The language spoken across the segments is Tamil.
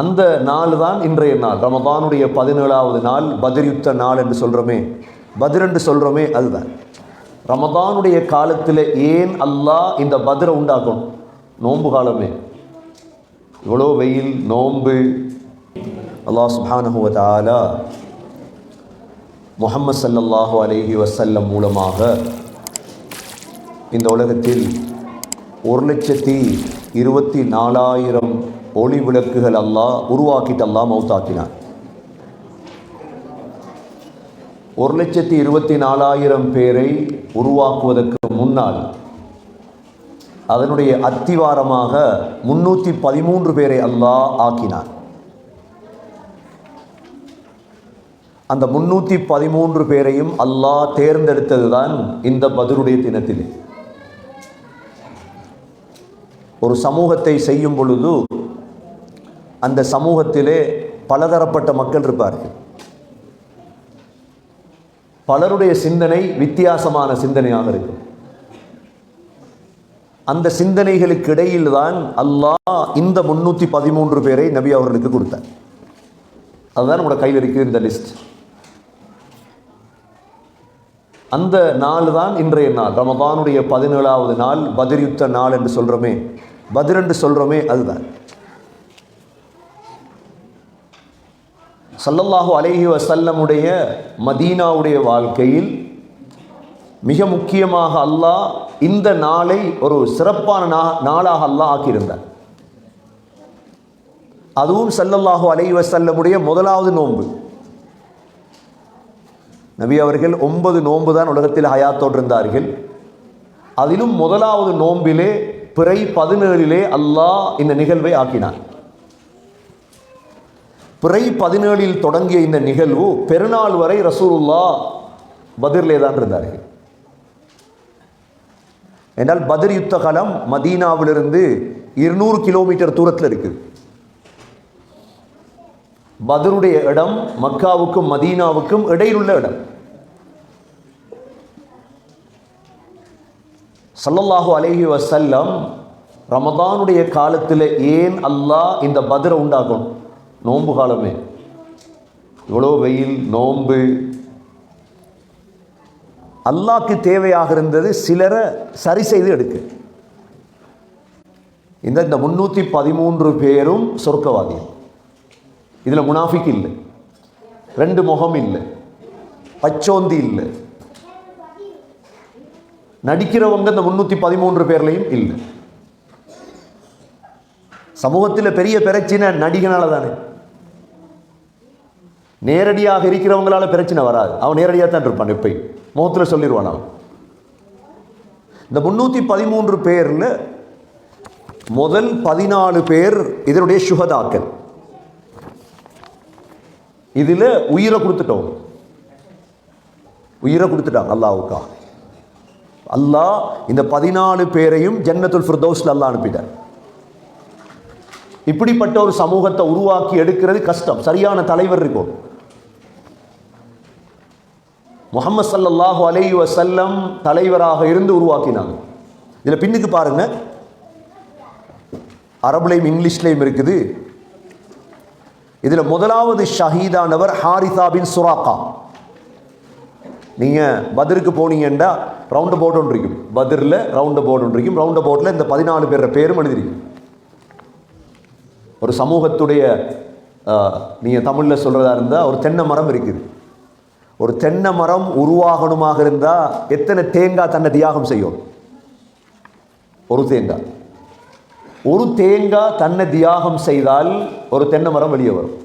அந்த நாள் தான் இன்றைய நாள், ரமதானுடைய 17வது நாள், பத்ர் யுத்த நாள் என்று சொல்கிறோமே, பத்ர் என்று சொல்கிறோமே, அதுதான் ரமதானுடைய காலத்தில். ஏன் அல்லாஹ் இந்த பத்ரை உண்டாக்கணும்? நோன்பு காலமே, இவ்வளோ வெயில், நோன்பு. அல்லாஹ் சுப்ஹானஹு வ தஆலா முஹம்மது ஸல்லல்லாஹு அலைஹி வஸல்லம் மூலமாக இந்த உலகத்தில் 1,24,000 ஒளி விளக்குகள் அல்லாஹ் உருவாக்கிட்டு அல்லாஹ் மௌத்தாக்கினார். 1,24,000 பேரை உருவாக்குவதற்கு முன்னால் அதனுடைய அத்திவாரமாக 313 பேரை அல்லாஹ் ஆக்கினார். அந்த 313 பேரையும் அல்லாஹ் தேர்ந்தெடுத்தது தான் இந்த பத்ருடைய தினத்திலே. ஒரு சமூகத்தை செய்யும் பொழுது அந்த சமூகத்திலே பலதரப்பட்ட மக்கள் இருப்பார்கள். பலருடைய சிந்தனை வித்தியாசமான சிந்தனையாக இருக்கும். அந்த சிந்தனைகளுக்கு இடையில் தான் அல்லாஹ் இந்த 313 பேரை நபி அவர்களுக்கு கொடுத்தார். அதுதான் நம்மளோட கையில் இருக்கிற இந்த லிஸ்ட். அந்த நாள் தான் இன்றைய நாள், ரமதானுடைய 17வது நாள், பத்ர் யுத்த நாள் என்று சொல்கிறோமே, பத்ர் என்று சொல்கிறோமே, அதுதான். ஸல்லல்லாஹு அலைஹி வஸல்லமுடைய மதீனாவுடைய வாழ்க்கையில் மிக முக்கியமாக அல்லாஹ் இந்த நாளை ஒரு சிறப்பான நாளாக அல்லாஹ் ஆக்கியிருந்தார். அதுவும் ஸல்லல்லாஹு அலைஹி வஸல்லமுடைய முதலாவது நோன்பு. நபி அவர்கள் 9 நோன்பு தான் உலகத்தில் ஹயாத்தோடு இருந்தார்கள். அதிலும் முதலாவது நோன்பிலே பிறை 17 அல்லாஹ் இந்த நிகழ்வை ஆக்கினார். பிறை 17 தொடங்கிய இந்த நிகழ்வு பெருநாள் வரை ரசூலுல்லாஹ் பத்ரிலே தான் இருந்தார்கள். என்றால் பத்ர் யுத்த களம் மதீனாவிலிருந்து 200 கிலோமீட்டர் தூரத்தில் இருக்குது. பத்ருடைய இடம் மக்காவுக்கும் மதீனாவுக்கும் இடையிலுள்ள இடம். ஸல்லல்லாஹு அலைஹி வஸல்லம் ரமதானுடைய காலத்தில் ஏன் அல்லாஹ் இந்த பத்ரை உண்டாக்கணும்? நோன்பு காலமே, இவ்வளோ வெயில், நோன்பு. அல்லாஹ்க்கு தேவையாக இருந்தது சிலரை சரி செய்து எடுக்க. இந்த 313 பேரும் சொர்க்கவாதிகள். இதில் முனாஃபிக் இல்லை, 2 முகம் இல்லை, பச்சோந்தி இல்லை, நடிக்கிறவங்க இந்த 313 பேர்லையும் இல்லை. சமூகத்தில் பெரிய பிரச்சனை நடிகனால தானே. நேரடியாக இருக்கிறவங்களால பிரச்சனை வராது. அவன் நேரடியாக தான் இருப்பான், எப்பயும் முகத்தில் சொல்லிடுவான் அவன். இந்த 313 பேரில் முதல் 14 பேர் இதனுடைய சுஹதாக்கள். இதில் உயிரை கொடுத்துட்டோம், உயிரை கொடுத்துட்டாங்க அல்லாஹ்வுக்கா. அல்லாஹ் இந்த 14 பேரையும் ஜன்னத்துல் ஃபிர்தௌஸ்ல அல்லாஹ் அனுப்பிட்டார். இப்படிப்பட்ட ஒரு சமூகத்தை உருவாக்கி எடுக்கிறது கஷ்டம். சரியான தலைவர் இருக்கும். முஹம்மது ஸல்லல்லாஹு அலைஹி வஸல்லம் தலைவராக இருந்து உருவாக்கினாங்க. இதில் பின்னுக்கு பாருங்க, அரபுலையும் இங்கிலீஷ்லையும் இருக்குது. இதில் முதலாவது ஷஹீதானவர் ஹாரிஸா பின் சுராக்கா. நீங்கள் பத்ருக்கு போனீங்கன்னா ரவுண்ட் போர்டு ஒன்று இருக்கும். பத்ரில் ரவுண்ட் போர்டு ஒன்று இருக்கும். ரவுண்ட் போர்டில் இந்த 14 பேர் பேரும் எழுதிருக்கும். ஒரு சமூகத்துடைய நீங்கள் தமிழில் சொல்கிறதா இருந்தால் ஒரு தென்னை மரம் இருக்குது. ஒரு தென்னை மரம் உருவாகணுமாக இருந்தால் எத்தனை தேங்காய் தன்னை தியாகம் செய்யும்? ஒரு தேங்காய். ஒரு தேங்காய் தன்னை தியாகம் செய்தால் ஒரு தென்னை மரம் வெளியே வரும்.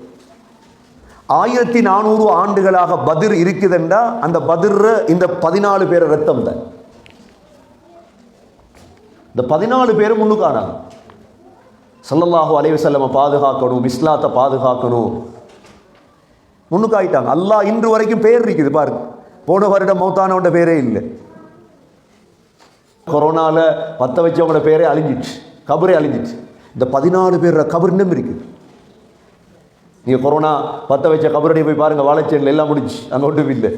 1400 ஆண்டுகளாக பத்ர் இருக்குதுண்டா அந்த பத்ர் இந்த 14 பேர் ரத்தம் தான். இந்த 14 பேரும் முன்னுக்கானாங்க. ஸல்லல்லாஹு அலைஹி வஸல்லம் பாதுகாக்கணும், இஸ்லாத்தை பாதுகாக்கணும், முன்னுக்காயிட்டாங்க. அல்லாஹ் இன்று வரைக்கும் பேர் இருக்குது பாருங்க. போன வருடம் மௌத்தானவண்ட பேரே இல்லை. கொரோனாவில் பற்ற வச்சவங்களோட பேரே அழிஞ்சிச்சு, கபரே அழிஞ்சிச்சு. இந்த 14 பேர் கபர் இன்னும் இருக்குது. நீங்கள் கொரோனா பற்ற வச்ச கபருடைய போய் பாருங்கள், வாழைச்சேரில் எல்லாம் முடிச்சு, அங்கே ஒன்றும் இல்லை.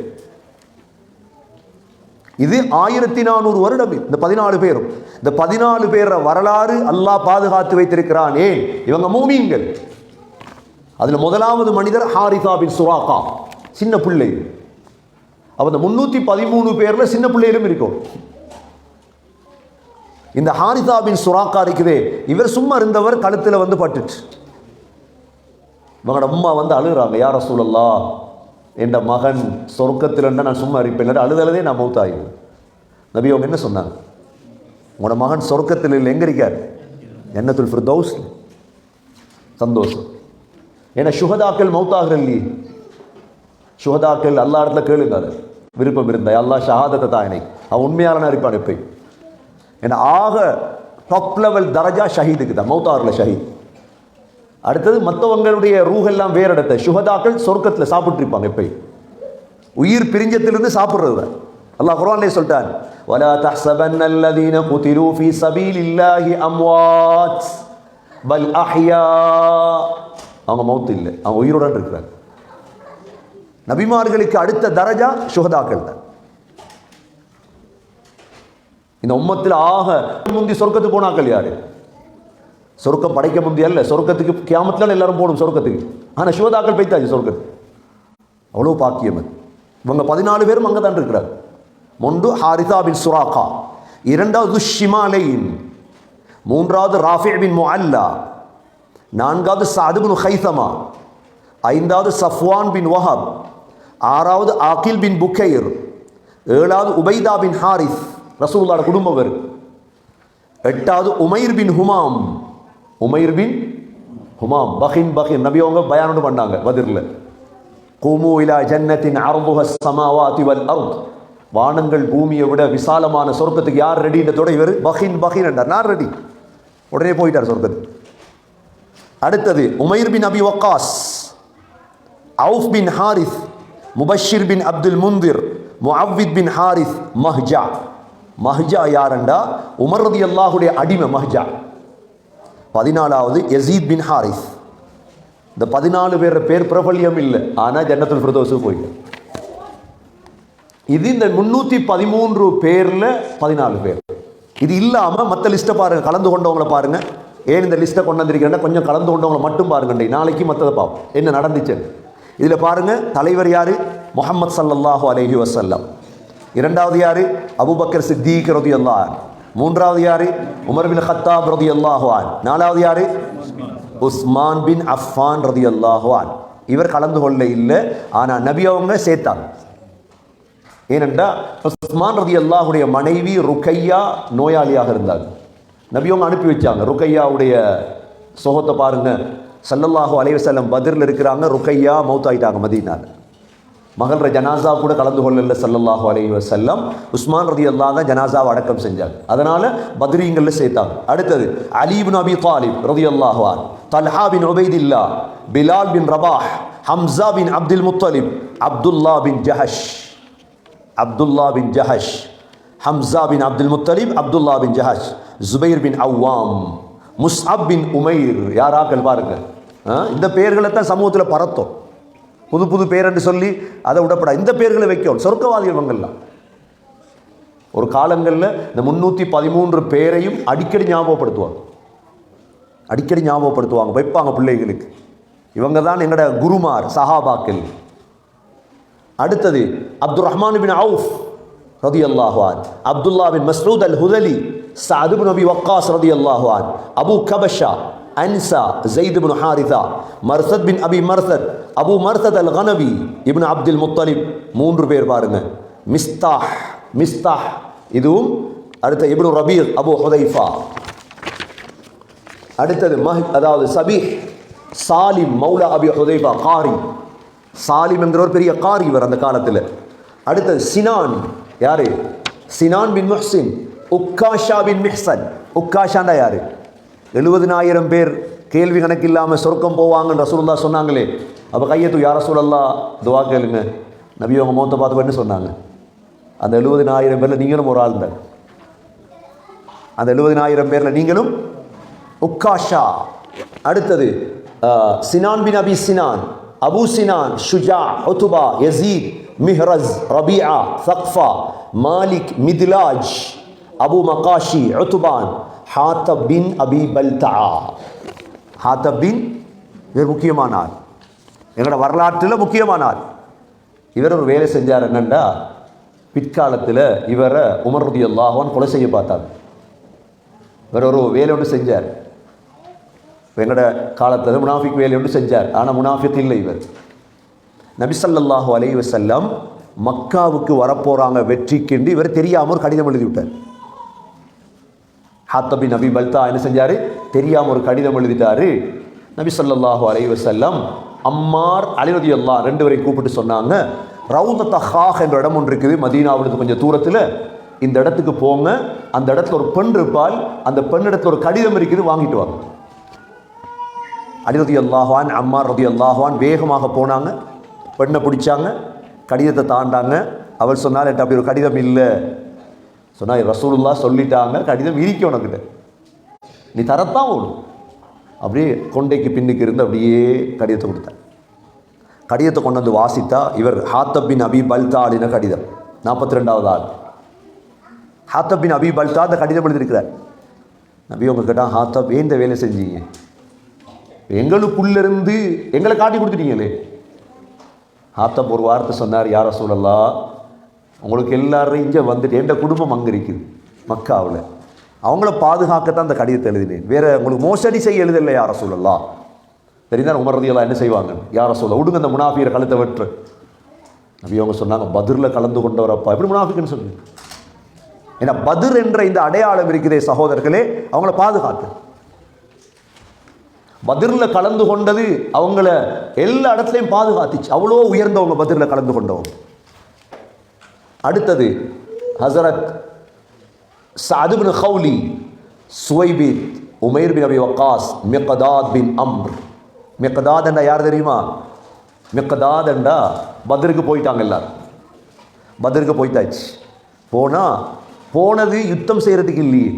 இது 1400 வருடம். இந்த 14 பேரும், இந்த 14 பேர வரலாறு அல்லாஹ் பாதுகாத்து வைத்திருக்கிறான். ஏன்? இவங்க மூமீன்கள். அதில் முதலாவது மனிதர் ஹாரிசா பின் சுராக்கா, சின்ன பிள்ளை. அப்போ இந்த 313 பேரில் சின்ன பிள்ளைகளும் இருக்கும். இந்த ஹாரிசா பின் சுராக்கா இருக்குதே, இவர் சும்மா இருந்தவர் கழுத்தில் வந்து பட்டுச்சு. இவங்களோட அம்மா வந்து அழுகிறாங்க, யா ரசூலல்லாஹ், என் மகன் சொர்க்கத்தில் நான் சும்மா இருப்பேன், அழுதலதே நான் மௌத்தாயிடுவேன். நபி அவங்க என்ன சொன்னாங்க? உங்களோட மகன் சொர்க்கத்தில் இல்லை, எங்கே இருக்கார்? ஜன்னத்துல் ஃபிர்தௌஸ். சந்தோஷம். ஏன்னா சுஹதாக்கள் மௌத்தாகிற இல்லையே. சுஹதாக்கள் அல்லா இடத்துல கேளுங்க, விருப்பம் இருந்தா அல்லாஹ் ஷஹாதத்தை தான் எனக்கு அவன் உண்மையாளனா இருப்பான் எப்பயும். ஏன்னா ஆக டாப் லெவல் தரஜா ஷஹீதுக்கு தான், மௌத்தாரில் ஷஹீத். அடுத்தது மற்றவங்களுடைய ரூஹெல்லாம் வேற இடத்த, சுஹதாக்கள் சொர்க்கத்தில் சாப்பிட்டுருப்பாங்க எப்பயும். உயிர் பிரிஞ்சத்திலிருந்து சாப்பிட்றது தான். அல்லாஹ் குர்ஆன்லயே சொல்லிட்டான், வலா தஹ்ஸபன்ன அல்லதீன குதிலூ ஃபீ ஸபீலில்லாஹி அம்வாத் பல் அஹ்யா. அவங்க மௌத் இல்லை, அவங்க உயிருடன் இருக்கிறாங்க. நபிமார்களுக்கு அடுத்த தரஜா சுஹதாக்கள் தான். இந்த உம்மத்தில் ஆக முந்தி சொர்க்கத்துக்கு போனாக்கள் யாரு? சொர்க்கம் படைக்க முந்தி அல்ல, சொர்க்கத்துக்கு கியாமத்துல எல்லாரும் போகணும் சொர்க்கத்துக்கு. ஆனால் சுஹதாக்கள் போய்த்தாச்சு சொர்க்கத்துக்கு. அவ்வளோ பாக்கியம். இவங்க 14 பேரும் அங்கே தான் இருக்கிறார். ஒன்று ஹாரிசா பின் சுராக்கா, இரண்டாவது ஷிமாலைன், மூன்றாவது ராஃபி பின் முஅல்லா, நான்காவது சஅத் பின் ஹைஸமா, ஐந்தாவது சஃப்வான் பின் வஹப், ஆறாவது ஆகில் பின் புக்கைர், ஏழாவது உபைதா பின் ஹாரிஸ், ரசூலுல்லாஹ்வோட குடும்பவர், எட்டாவது உமைர் பின் ஹுமாம். உமைர் பின் ஹுமாம் பஹின் பஹின் நபி அவங்க பயான் பண்ணாங்க பத்ர்ல. கூமு இலா ஜன்னத்தின் அர்துஹ ஸமாவாதி வல் அர்த், வானங்கள் பூமியை விட விசாலமான சொர்க்கத்துக்கு யார் ரெடின்றதோட இவர் பஹின் பஹின் என்றார். நான் ரெடி, உடனே போயிட்டார் சொர்க்கத்துக்கு. அடுத்தது உமைர் பின் அபி Waqqas, Auf bin Harith, Mubashir bin Abdul முந்திர், முஅவ்வித் bin Harith, மஹ்ஜா. மஹ்ஜா யாரண்டா? Umar ரலியல்லாஹுடைய அடிமை மஹ்ஜா. 14வது யஸீத் பின் ஹாரிஸ். இந்த 14 பேர் பேர் பிரபல்யம் இல்லை, ஆனால் ஜன்னத்துல் ஃபிர்தௌஸுக்கு போயிட்டு. இது இந்த 313 பேரில் 14 பேர். இது இல்லாமல் மற்ற லிஸ்ட்டை பாருங்க, கலந்து கொண்டவங்களை பாருங்க. ஏன் இந்த லிஸ்ட்டை கொண்டு வந்திருக்கிறேன்னா கொஞ்சம் கலந்து கொண்டவங்களை மட்டும் பாருங்க, நாளைக்கு மற்றதை பார்ப்போம் என்ன நடந்துச்சு. இதில் பாருங்க, தலைவர் யாரு? முஹம்மது ஸல்லல்லாஹு அலைஹி வஸல்லம். இரண்டாவது யாரு? அபூபக்கர் சித்தீக் ரலியல்லாஹு அன்ஹு. மூன்றாவது யாரு? உமர் பின் கத்தாப் ரலியல்லாஹு அன்ஹு. நாலாவது யாரு? உஸ்மான் பின் அஃபான் ரலியல்லாஹு அன்ஹு. இவர் கலந்து கொள்ள இல்லை, ஆனால் நபி அவங்க சேர்த்தாங்க. ஏனென்றா உஸ்மான் ரலியல்லாஹுடைய மனைவி ருக்கையா நோயாளியாக இருந்தாங்க. நபி அவங்க அனுப்பி வச்சாங்க. ருக்கையாவுடைய சுகத்தை பாருங்க, ஸல்லல்லாஹு அலைஹி வஸல்லம் பத்ரில் இருக்கிறாங்க, ருக்கையா மௌத்தாயிட்டாங்க மதீனால. மகள்ற ஜனாசா கூட கலந்து கொள்ளல ஸல்லல்லாஹு அலைஹி வஸல்லம். உஸ்மான் ரலியல்லாஹு தான் ஜனாசாவை அடக்கம் செஞ்சாங்க, அதனால பத்ரீங்கள்ல சேர்த்தாங்க. அடுத்தது அலி இப்னு அபி தாலிப் ரலியல்லாஹு அன்ஹு, Talha bin Ubaidillah, Bilal bin Rabah, Hamza bin Abdul Muttalib, Abdullah bin Jahsh. Abdullah bin Jahsh, Hamza bin Abdul Muttalib, Abdullah bin Jahsh, Zubair bin Awwam, Musab bin Umair. யாராக்கள் பாருங்க, இந்த பேர்களை தான் சமூகத்தில் பரத்தோம். புது புது பேர் என்று சொல்லி அதை விடப்படா, இந்த பேர்களை வைக்கும். சொர்க்கவாதிகள் இவங்கெல்லாம் ஒரு காலங்களில் இந்த 313 பேரையும் அடிக்கடி ஞாபகப்படுத்துவாங்க, அடிக்கடி ஞாபகப்படுத்துவாங்க, வைப்பாங்க பிள்ளைகளுக்கு. இவங்க தான் எங்களோட குருமார் சஹாபாக்கள். அடுத்தது அப்துல் ரஹ்மான் பின் அவுஃப் ரலியல்லாஹு அன்ஹு, அப்துல்லா பின் மஸ்ஊத் அல் ஹுதலி, சஅத் பின் அபி வக்காஸ் ரலியல்லாஹு அன்ஹு, அபு கபஷா, அன்சா, ஸைத் பின் ஹாரிஸா, மர்சத் பின் அபி மர்சத், அபு மர்சத் அல் கனவி, இப்னு அப்துல் முத்தலிப். 3 பேர் பாருங்க. மிஸ்தாஹ், மிஸ்தாஹ் இதுவும். அடுத்த இப்னு ரபீர், அபு ஹுதைஃபா. அடுத்தது அதாவது சபீஹ், சாலிம் மௌலா அபி ஹுதைஃபா, காரி. சாலிம் என்கிற ஒரு பெரிய காரி இவர் அந்த காலத்தில். அடுத்தது சினான், யாரு? சினான் பின் முஹ்சின், உக்காஷா பின் மிஹ்சன். உக்காஷாண்டா யாரு? 70,000 பேர் கேள்வி கணக்கு இல்லாமல் சொர்க்கம் போவாங்கன்னு ரசூலுல்லாஹ் சொன்னாங்களே. அப்போ கையத்து யா ரசூலல்லாஹ் துவா கேளுங்க. நபி அவங்க முகத்தை பார்த்து என்ன சொன்னாங்க? அந்த 70,000 பேரில் நீங்களும் ஒரு ஆள் தான். அந்த 70,000 பேரில் நீங்களும் உக்காஷா. அடுத்தது Sinan bin Abi Sinan, Abu Sinan, Shuja, Utba, Yazid, Mihraz, Rabia, Saqfa, Malik, Midlaj, Abu Makhashi, Utban, Hatib bin Abi Balta. Hatib bin இவர் முக்கியமான ஆள். எங்களோட வரலாற்றில் முக்கியமான ஆள். இவர் ஒரு வேலை செஞ்சார். என்னண்டா, பிற்காலத்தில் இவரை உமர் ரலியல்லாஹு அன்ஹு கொலை செய்ய பார்த்தாங்க. இவர் ஒரு வேலை ஒன்று செஞ்சார். எங்களோட காலத்தில் முனாஃபிக் வேலை ஒன்று செஞ்சார். ஆனால் முனாஃபிக் இல்லை இவர். நபி ஸல்லல்லாஹு அலைஹி வஸல்லம் மக்காவுக்கு வரப்போகிறாங்க வெற்றிக்கென்று இவர் தெரியாமல் ஒரு கடிதம் எழுதி விட்டார். ஹாத்தப் பின் அபி பல்தா என்ன செஞ்சார்? தெரியாமல் ஒரு கடிதம் எழுதிட்டாரு. நபி ஸல்லல்லாஹு அலைஹி வஸல்லம் அம்மார் அலி ரலியல்லாஹு ரெண்டு பேரையும் கூப்பிட்டு சொன்னாங்க, ரவுதத் ஹாஹ் என்ற இடம் ஒன்று இருக்குது மதீனாவிலிருந்து கொஞ்சம் தூரத்தில், இந்த இடத்துக்கு போங்க, அந்த இடத்துல ஒரு பெண் இருப்பால், அந்த பெண்ணிடத்தில் ஒரு கடிதம் இருக்குது, வாங்கிட்டு வாங்க. அலி ரலியல்லாஹு அன்ஹு அம்மார் ரலியல்லாஹு அன்ஹு வேகமாக போனாங்க, பெண்ணை பிடிச்சாங்க, கடிதத்தை தாண்டாங்க. அவள் சொன்னால் என்கிட்ட அப்படி ஒரு கடிதம் இல்லை. சொன்னால் ரசூலுல்லாஹ் சொல்லிட்டாங்க, கடிதம் இருக்கு உனக்கிட்ட, நீ தரத்தான் ஓடும். அப்படியே கொண்டைக்கு பின்னுக்கு இருந்து அப்படியே கடிதத்தை கொடுத்தார். கடிதத்தை கொண்டு வந்து வாசித்தா இவர் ஹாத்தப் பின் அபி பல்தா அப்படின கடிதம், 42வது ஆள். ஹாத்தப் பின் அபி பல்தா அந்த கடிதம் எழுதியிருக்கிறார். நபி உங்க கேட்டால், ஹாத்தப் ஏன் இந்த வேலை செஞ்சீங்க? எங்களுக்குள்ளிருந்து எங்களை காட்டி கொடுத்துட்டீங்களே. ஹாத்தப் ஒரு வார்த்தை சொன்னார், யா ரசூலல்லாஹ், உங்களுக்கு எல்லாரும் இங்கே வந்துட்டு எந்த குடும்பம் அங்கே இருக்குது மக்காவில், அவங்கள பாதுகாக்கத்தான் அந்த கடிதத்தை எழுதினேன், வேறு உங்களுக்கு மோசடி செய்ய எழுதலை யா ரசூலல்லாஹ். தெரிந்தார் உமர் ரலியல்லாஹு என்ன செய்வாங்க? யா ரசூலல்லாஹ் விடுங்க அந்த முனாஃபிகரை கழுத்தை வெற்று. நபி அவங்க சொன்னாங்க, பத்ரில் கலந்து கொண்டவரப்பா எப்படி முனாஃபிக்குன்னு சொல்லுங்க. ஏன்னா பத்ர் என்ற இந்த அடையாளம் இருக்கிறதே சகோதரர்களே, அவங்கள பாதுகாத்து. பத்ரில் கலந்து கொண்டது அவங்கள எல்லா இடத்துலையும் பாதுகாத்துச்சு. அவ்வளோ உயர்ந்தவங்க பத்ரில் கலந்து கொண்டவங்க. அடுத்தது ஹஸரத் சஅத் பின் ஹவுலி, சுவைபித், உமைர் பின் அபி வக்காஸ், மிக்தாத் பின் அம்ர். மிக்தாத் என்றா யார் தெரியுமா? மிக்தாத் என்றா பத்ருக்கு போயிட்டாங்க எல்லாரும். பத்ருக்கு போயிட்டாச்சு. போனது யுத்தம் செய்கிறதுக்கு இல்லையே,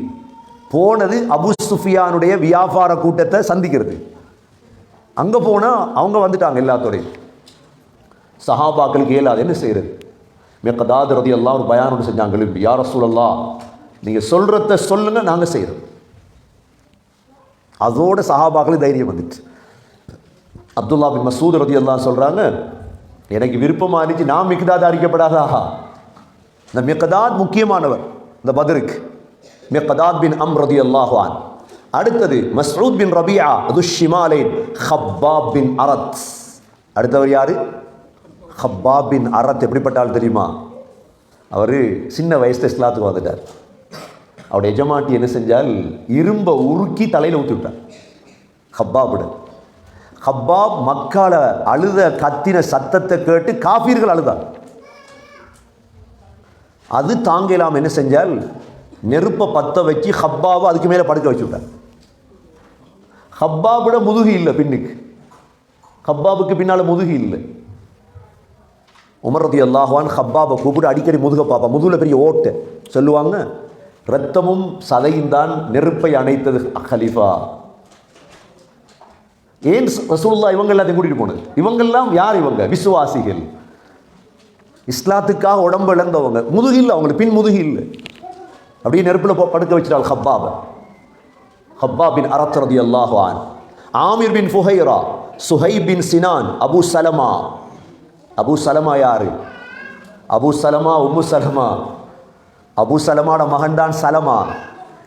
போனது அபு சுஃபியானுடைய வியாபார கூட்டத்தை சந்திக்கிறது. அங்கே போனால் அவங்க வந்துட்டாங்க எல்லாத்தோடையும். சஹாபாக்களுக்கு இயலாது, என்ன செய்கிறது? மிக்தாத் ரலியல்லாஹு ஒரு பயான் ஒன்று செஞ்சாங்க, யா ரசூலல்லாஹ் நீங்கள் சொல்கிறத சொல்லுங்க, நாங்கள் செய்கிறோம். அதோட சஹாபாக்களுக்கு தைரியம் வந்துட்டு. அப்துல்லா பின் மசூத் ரலியல்லாஹு சொல்கிறாங்க, எனக்கு விருப்பமாக இருந்துச்சு நான் மிக்தாத் அறிக்கப்படாதா. இந்த மிக்தாத் முக்கியமானவர் இந்த பத்ருக்கு. மிக்தாத் பின் அம்ர் ரலியல்லாஹு அன்ஹு. அடுத்தது மஸ்ஊத் பின் ரபியா துஷ்ஷிமாலைன், ஹப்பாப் பின் அரத். அடுத்தவர் யாரு? ஹப்பாப் பின் அரத். எப்படிப்பட்ட ஆள் தெரியுமா? அவர் சின்ன வயசுல இஸ்லாத்துக்கு வந்துட்டார். அவருடைய எஜமாட்டி என்ன செஞ்சால், இரும்பை உருக்கி தலையில் ஊற்றி விட்டார் ஹப்பாபுட. ஹப்பாப் மக்கால அழுத கத்தின சத்தத்தை கேட்டு காஃபீர்கள் அழுதார். அது தாங்க இல்லாமல் என்ன செஞ்சால், நெருப்பை பற்ற வச்சு ஹப்பாவை அதுக்கு மேலே படுக்க வச்சு விட்டார். ஹப்பாபுட முதுகு இல்லை பின்னுக்கு, ஹப்பாபுக்கு பின்னால் முதுகு இல்லை. உமர் ரலியல்லாஹு அன்ஹு ஹப்பாபை கூப்பிட்டு அடிக்கடி முதுக பார்ப்பா. முதுகில் பெரிய ஓட்டை. சொல்லுவாங்க, இரத்தமும் சதையும் தான் நெருப்பை அணைத்தது ஹலீஃபா. ஏன் ரசூலுல்லாஹ் இவங்க எல்லாத்தையும் கூட்டிகிட்டு போனது? இவங்கெல்லாம் யார்? இவங்க விசுவாசிகள், இஸ்லாத்துக்காக உடம்பு இழந்தவங்க. முதுகு இல்லை அவங்களுக்கு, பின் முதுகு இல்லை. அப்படியே நெருப்பில் படுக்க வச்சிட்டாள் ஹப்பாப. ஹப்பாப் பின் அரத் ரலியல்லாஹு அன்ஹு, ஆமிர் பின் ஃபுஹைரா, சுஹைப் பின் சினான், அபு சலமா. அபு சலமா யாரு? அபு சலமா உம்மு சலமா. அபு சலமாவோட மகன்தான் சலமா.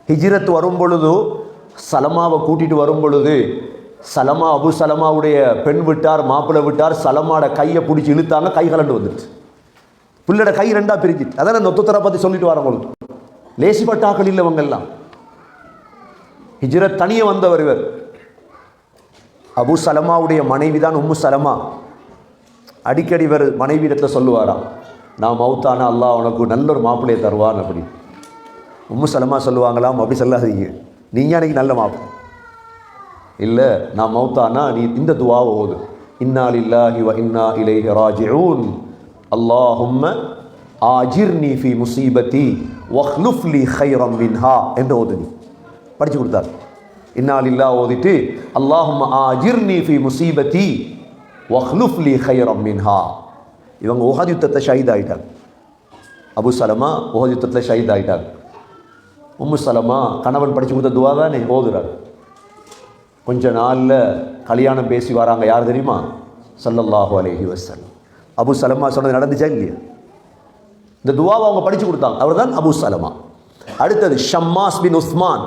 ஹிஜ்ரத் வரும் பொழுது சலமாவை கூட்டிட்டு வரும் பொழுது சலமா அபு சலமாவுடைய பெண் விட்டார், மாப்பிள்ளை விட்டார். சலமாவோட கையை பிடிச்சி இழுத்தாங்க, கை கலண்டு வந்துடுச்சு. பிள்ளோட கை ரெண்டா பிரிஞ்சிட்டு. அதான் அந்த ஒத்துத்தரை பற்றி சொல்லிட்டு வரவங்களுக்கு லேசிப்பட்டாக்கள் இல்லை இவங்கெல்லாம். ஹிஜ்ரத் தனியே வந்தவர் இவர். அபு சலமாவுடைய மனைவி தான் உம்மு சலமா. அடிக்கடி இவர் மனைவியிடத்தில் சொல்லுவாராம், நான் மௌத்தானா அல்லாஹ் உனக்கு நல்ல ஒரு மாப்பிள்ளையை தருவான் அப்படி. உம்மு சலமா சொல்லுவாங்களாம், அப்படி சொல்லாதீங்க, நீங்கள் அன்றைக்கி நல்ல மாப்பிள்ளை இல்லை, நான் மௌத்தானா நீ இந்த துவாவை ஓது, இன்னா லில்லாஹி வ இன்னா இலைஹி ராஜிஊன், அல்லாஹும்ம ஆஜிர்னி ஃபி முசீபத்தி வஹ்லுஃப் லி கைரம் மின்ஹா என்று ஓதுனி படித்து கொடுத்தார். இன்னா லில்லாஹ் ஓதிட்டு அல்லாஹும்ம ஆஜிர்னி ஃபி முசீபத்தி வஹ்லுஃப் லி கைரம் மின்ஹா. இவங்க உஹத் யுத்தத்தை ஷஹீத் ஆகிட்டாங்க. அபு சலமா உஹத் யுத்தத்தில் ஷஹீத் ஆகிட்டாங்க. உம்மு சலமா கணவன் படித்து கொடுத்த துவா தான் ஓதுறார். கொஞ்ச நாளில் கல்யாணம் பேசி வராங்க. யார் தெரியுமா? ஸல்லல்லாஹு அலைஹி வஸல்லம். அபு சலமா சொன்னது நடந்துச்சா இல்லையா? இந்த துவாவை அவங்க படிச்சு கொடுத்தாங்க. அவர் தான் அபு சலமா. அடுத்தது ஷம்மாஸ் பின் உஸ்மான்,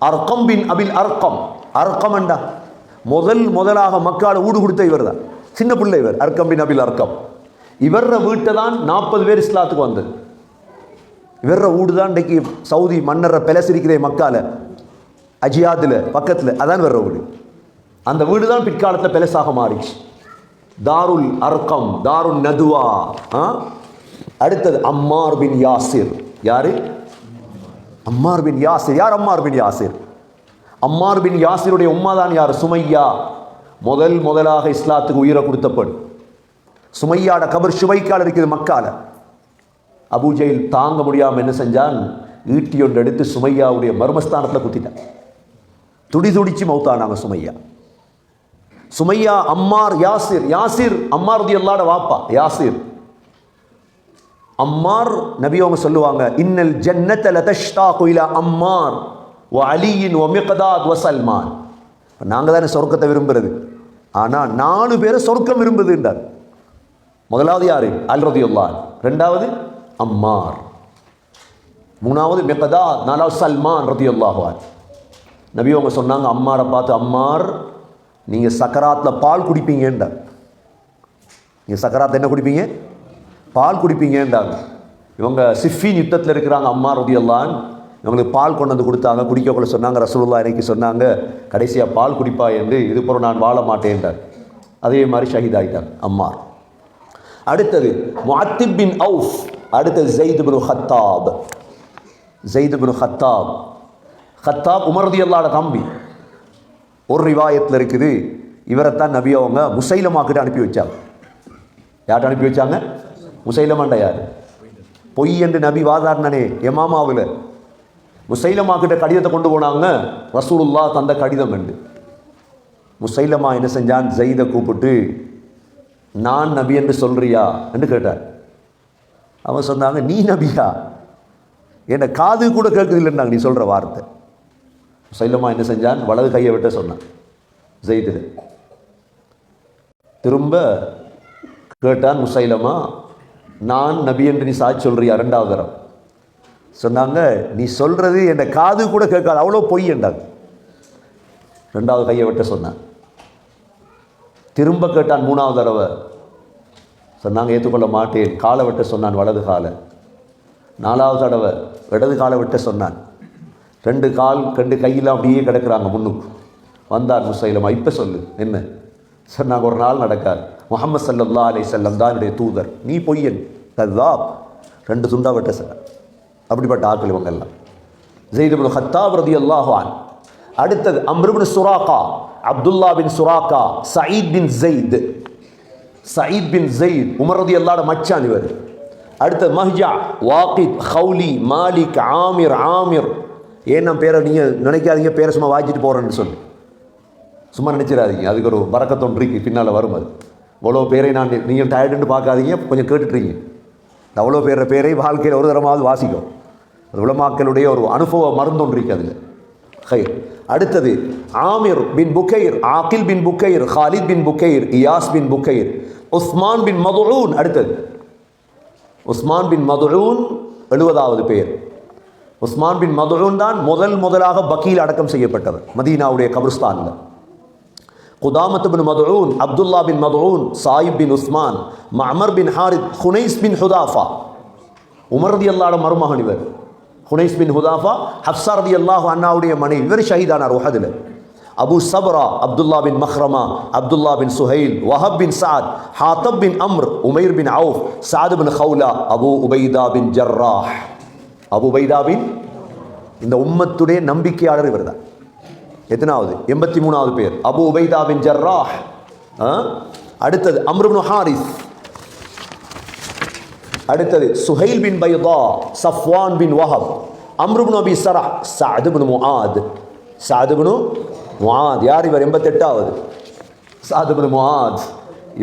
அர்கம் பின் அபில் அர்கம். அர்கம் என்றா முதலாக மக்கால ஊடு கொடுத்த இவர் தான். சின்ன பிள்ளை இவர், அர்கம் பின் அபில் அர்கம். இவர வீட்டை தான் 40 பேர் இஸ்லாத்துக்கு வந்தது. இவர ஊடு தான் இன்றைக்கு சவுதி மன்னர் பெலசிரிக்கிறே மக்கால அஜியாத்தில் பக்கத்தில், அதான் வர்ற வீடு. அந்த வீடு தான் பிற்காலத்தில் பெலசாக மாறிச்சு. தாருல் அர்கம், தாருல் நதுவா. அடுத்தது அம்மார் பின் யாசிர். யாரு? அம்மார் பின் யாசிர். யார் அம்மார் பின் யாசிர்? அம்மார் பின் யாசிருடைய உம்மா தான் யார்? சுமையா. முதலாக இஸ்லாத்துக்கு உயிரை கொடுத்த பெண். சுமையாட கபர் ஷுவைக்கால் இருக்குது மக்கால. அபூஜெயில் தாங்க முடியாமல் என்ன செஞ்சான்? ஈட்டி ஒன்று எடுத்து சுமையாவுடைய மர்மஸ்தானத்தில் குத்திட்டான். துடிச்சு மௌத்தானாங்க சுமையா. சுமையா, அம்மார், யாசிர். யாசிர் அம்மார் ரலியல்லாஹு அன்ஹு வாப்பா யாசிர். அம்மார் நபி அவங்க சொல்லுவாங்க, இன்னல் ஜன்னத லதஷ்தாகு இலா அம்மார் வ அலியின் வ மிக்தாத் வ சல்மான். நாங்கள் தானே சொர்க்கத்தை விரும்புறது, ஆனால் 4 பேரை சொர்க்கம் விரும்புதுன்றார். முதலாவது யாரு? அலி ரலியல்லாஹு அன்ஹு. ரெண்டாவது அம்மார். மூணாவது மிக்தாத். நாலாவது சல்மான் ரலியல்லாஹு அன்ஹு. நபி அவங்க சொன்னாங்க அம்மாரை பார்த்து, அம்மார் நீங்கள் சக்கராத்தில் பால் குடிப்பீங்கன்றார். நீங்கள் சக்கராத்தில் என்ன குடிப்பீங்க? பால் குடிப்பீங்கன்றாங்க. இவங்க சிஃபின் யுத்தத்தில் இருக்கிறாங்க. அம்மார் ரலியல்லாஹு அன்ஹு இவங்களுக்கு பால் கொண்டு வந்து கொடுத்தாங்க. குடிக்கக்குள்ள சொன்னாங்க, ரசூலுல்லாஹ் எனக்கு சொன்னாங்க கடைசியாக பால் குடிப்பா என்று, இது போல நான் வாழ மாட்டேன்றார். அதே மாதிரி ஷஹீத் ஆகிட்டார் அம்மார். அடுத்தது முஅத்திப் பின் அவுஃப். அடுத்தது ஸைத் பின் ஹத்தாப். ஸைத் பின் ஹத்தாப். ஹத்தாப் உமர் ரலியல்லாஹு அன்ஹு தம்பி. ஒரு ரிவாயத்தில் இருக்குது, இவரைத்தான் நபி அவங்க முசைலமாக்கிட்ட அனுப்பி வச்சாங்க. யார்கிட்ட அனுப்பி வச்சாங்க? முசைலமாண்டா யார்? பொய் என்று நபி வாதாடினே எமாமாவில். முசைலமாக்கிட்ட கடிதத்தை கொண்டு போனாங்க. ரசூலுல்லாஹ் தந்த கடிதம் என்று. முசைலமா என்ன செஞ்சான்? ஸைதை கூப்பிட்டு, நான் நபி என்று சொல்றியா என்று கேட்டார். அவன் சொன்னாங்க, நீ நபியா? என்ன காது கூட கேட்குது இல்லைன்னாங்க நீ சொல்கிற வார்த்தை. முசைலமா என்ன செஞ்சான்? வலது கையை விட்ட சொன்னான் ஸைதில். திரும்ப கேட்டான் முசைலமா, நான் நபி என்று நீ சாட்சி சொல்றியா? 2வது தரம் சொன்னாங்க, நீ சொல்றது என் காது கூட கேட்காது, அவ்வளோ பொய் என்றாங்க. 2வது கையை விட்ட சொன்னான். திரும்ப கேட்டான் 3வது தடவை. சொன்னாங்க, ஏற்றுக்கொள்ள மாட்டேன். காலை விட்ட சொன்னான், வலது காலை. 4வது தடவை இடது காலை விட்ட சொன்னான். 2 கால் 2 கையில் அப்படியே கிடக்கிறாங்க முன்னுக்கு. வந்தார் முசைலமா, இப்போ சொல்லு என்ன சொன்னாங்க. ஒரு நாள் நடக்காது, முஹம்மது ஸல்லல்லாஹு அலைஹி வஸல்லம் தான் என்னுடைய தூதர், நீ பொய்யன் கذاب. 2 துண்டா வெட்ட சொன்னார். அப்படிப்பட்ட ஆட்கள் இவங்க எல்லாம். ஸைத் இப்னு ஹத்தாப் ரலியல்லாஹு அன்ஹு. அடுத்தது அம்ர் இப்னு சுராகா, அப்துல்லா பின் Suraqa, Saeed bin Zaid. Saeed bin Zaid Umar ரலியல்லாஹு அன்ஹு மச்சான் இவர். அடுத்தது மஹ்ஜா, வாகித், ஹவுலி, மாலிக், ஆமிர். ஏன் நான் பேரை நீங்கள் நினைக்காதீங்க, பேரை சும்மா வாய்ச்சிட்டு போகிறேன்னு சொல்லி சும்மா நினச்சிடாதீங்க. அதுக்கு ஒரு பரக்கத்தொன்றிக்கு பின்னால் வரும். அது அவ்வளோ பேரை நான் நீங்கள் டயர்டுன்னு பார்க்காதீங்க, கொஞ்சம் கேட்டுட்றீங்க. அவ்வளோ பேரை வாழ்க்கையில் ஒரு தரமாவது வாசிக்கும். அது உலமாக்களுடைய ஒரு அனுபவ மருந்தொன்றிக்கு அதில். ஹைர். அடுத்தது ஆமிர் பின் புகைர், ஆகில் பின் புகைர், ஹாலித் பின் புகைர், இயாஸ் பின் புகைர், உஸ்மான் பின் மதுஊன். அடுத்தது உஸ்மான் பின் மதுஊன் 70வது பேர். உஸ்மான் பின் மதுஊன் தான் முதலாக பக்கீல் அடக்கம் செய்யப்பட்டவர் மதீனாவுடைய கபிரிஸ்தானில். குதாமத் பின் மதுஊன், அப்துல்லா பின் மதுஊன், சாயிப் பின் உஸ்மான், மஅமர் பின் ஹாரித், ஹுனைஸ் பின் ஹுதாஃபா. உமர் ரலியல்லாஹு அன்ஹு மருமகன் இவர். ஹுனைஸ் பின் ஹுதாஃபா ஹஃப்ஸா ரலியல்லாஹு அன்ஹாவுடைய மனைவி. இவர் ஷஹீதானார் உஹதில். அபு சப்ரா, அப்துல்லா பின் மஹ்ரமா, அப்துல்லா பின் சுஹைல், வஹப் பின் சாத், ஹாத்தப் பின் அம்ர், உமைர் பின் அவுஃப், சாத் பின் ஹவுலா, அபு உபைதா பின் ஜர்ராஹ். அபு உபைதா பின், இந்த உம்மத்துடைய நம்பிக்கையாளர் இவர் தான். எத்தனாவது? 83வது பேர் அபு உபைதா பின் ஜர்ராஹ். அடுத்தது அம்ர் இப்னு ஹாரிஸ். அடுத்தது சுஹைல் பின் பைதா, சஃப்வான் பின் வஹப், அம்ர் இப்னு அபி ஸரஹ், சஅத் இப்னு முஆத். சஅத் இப்னு முஆத் யார் இவர்? 88வது சஅத் இப்னு முஆத்.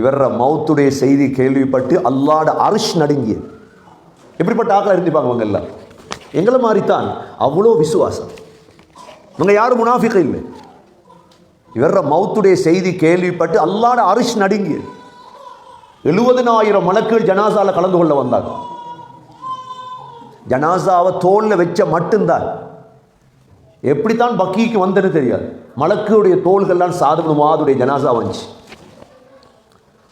இவர மௌத்துடைய செய்தி கேள்விப்பட்டு அல்லாஹ்ட அர்ஷ் நடுங்கிய. எப்படிப்பட்ட ஆக்கள் இருந்திருப்பாங்க அவங்க எல்லாம்? எங்களை மாதிரித்தான், அவ்வளோ விசுவாசம். இவங்க யாரும் முனாஃபிக் இல்லை. இவர மௌத்துடைய செய்தி கேள்விப்பட்டு அல்லாஹ்ட அர்ஷ் நடுங்கிய. 70,000 மலக்குகள் ஜனாசால கலந்து கொள்ள வந்தாங்க. ஜனாசாவை தோல்ல வச்ச மட்டும்தான். எப்படித்தான் பக்கீக்கு வந்தது தெரியாது. மலக்குடைய தோள்கள்லாம் சாத் இப்னு முஆதுடைய ஜனாசா வந்துச்சு.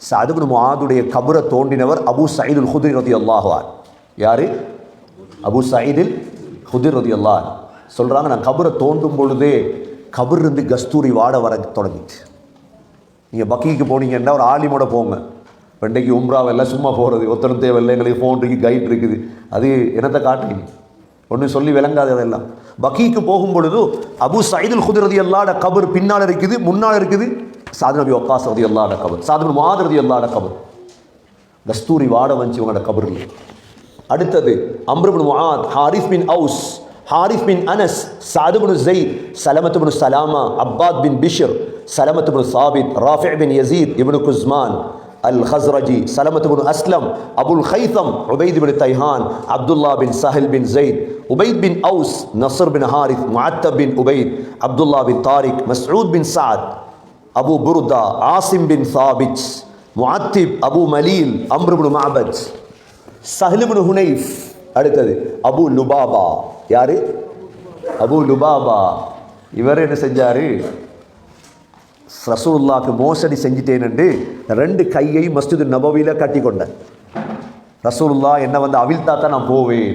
சாத் இப்னு முஆதுடைய கபரை தோண்டினவர் அபூ சயீதுல் குத்ரி ரலியல்லாஹு அன்ஹு. யாரு? அபூ சயீதுல் குத்ரி ரலியல்லாஹு அன்ஹு சொல்றாங்க, நான் கபரை தோண்டும் பொழுதே கபர் இருந்து கஸ்தூரி வாட வர தொடங்கிச்சு. நீங்க பக்கீக்கு போனீங்கன்னா ஒரு ஆலிமோட போங்க. இன்றைக்கு உம்ராவெல்லாம் சும்மா போகிறது, ஒத்தனம் தேவையில்லை, எங்களுக்கு ஃபோன் இருக்குது, கைட் இருக்குது, அது என்னத்தை காட்டுறீங்க, ஒன்றும் சொல்லி விளங்காது. அதெல்லாம் பக்கீக்கு போகும் பொழுது அபூ சயீதுல் குத்ரி ரலியல்லாஹு அன்ஹு கபர் பின்னால் இருக்குது, முன்னால் இருக்குது சாத் நபி வக்காஸ் ரலியல்லாஹு அன்ஹு கபர், சாத் இப்னு முஆத் ரலியல்லாஹு அன்ஹு கபர். கஸ்தூரி வாட வந்துச்சு உங்களோட கபரில். அடுத்தது அம்ர் இப்னு முஆத், ஹாரிஸ் பின் அவுஸ், ஹாரிஸ் பின் அனஸ், சாத் இப்னு ஸைத், சலமத் இப்னு சலாமா, அப்பாத் பின் பிஷ்ர், சலமத் இப்னு சாபித், ராஃபி' பின் யஸீத் இப்னு குஸ்மான் அல் ஹஸ்ரஜி, சலமத் இப்னு அஸ்லம், அபுல் ஹைதம், உபைத் பின் தைஹான், அப்துல்லா பின் சஹல் பின் ஸைத், உபைத் பின் அவுஸ், நஸ்ர் பின் ஹாரிஸ், முஅத்தப் பின் உபைத், அப்துல்லா பின் தாரிக், மஸ்ஊத் பின் சஅத், அபு புர்தா, ஆசிம் பின் சாபித், முஅத்திப், அபு மலீல், அம்ர் இப்னு மஅபத், சஹல் இப்னு ஹுனைஃப். அடுத்தது அபு லுபாபா. யாரு? அபு லுபாபா. இவர் என்ன செஞ்சாரு? ரசூலுல்லாஹ்க்கு மோசடி செஞ்சிட்டேன்னு 2 கையை மஸ்ஜிது நபவியில் கட்டி கொண்டேன். ரசூலுல்லாஹ் என்ன வந்து அவிழ்த்தா தான் நான் போவேன்.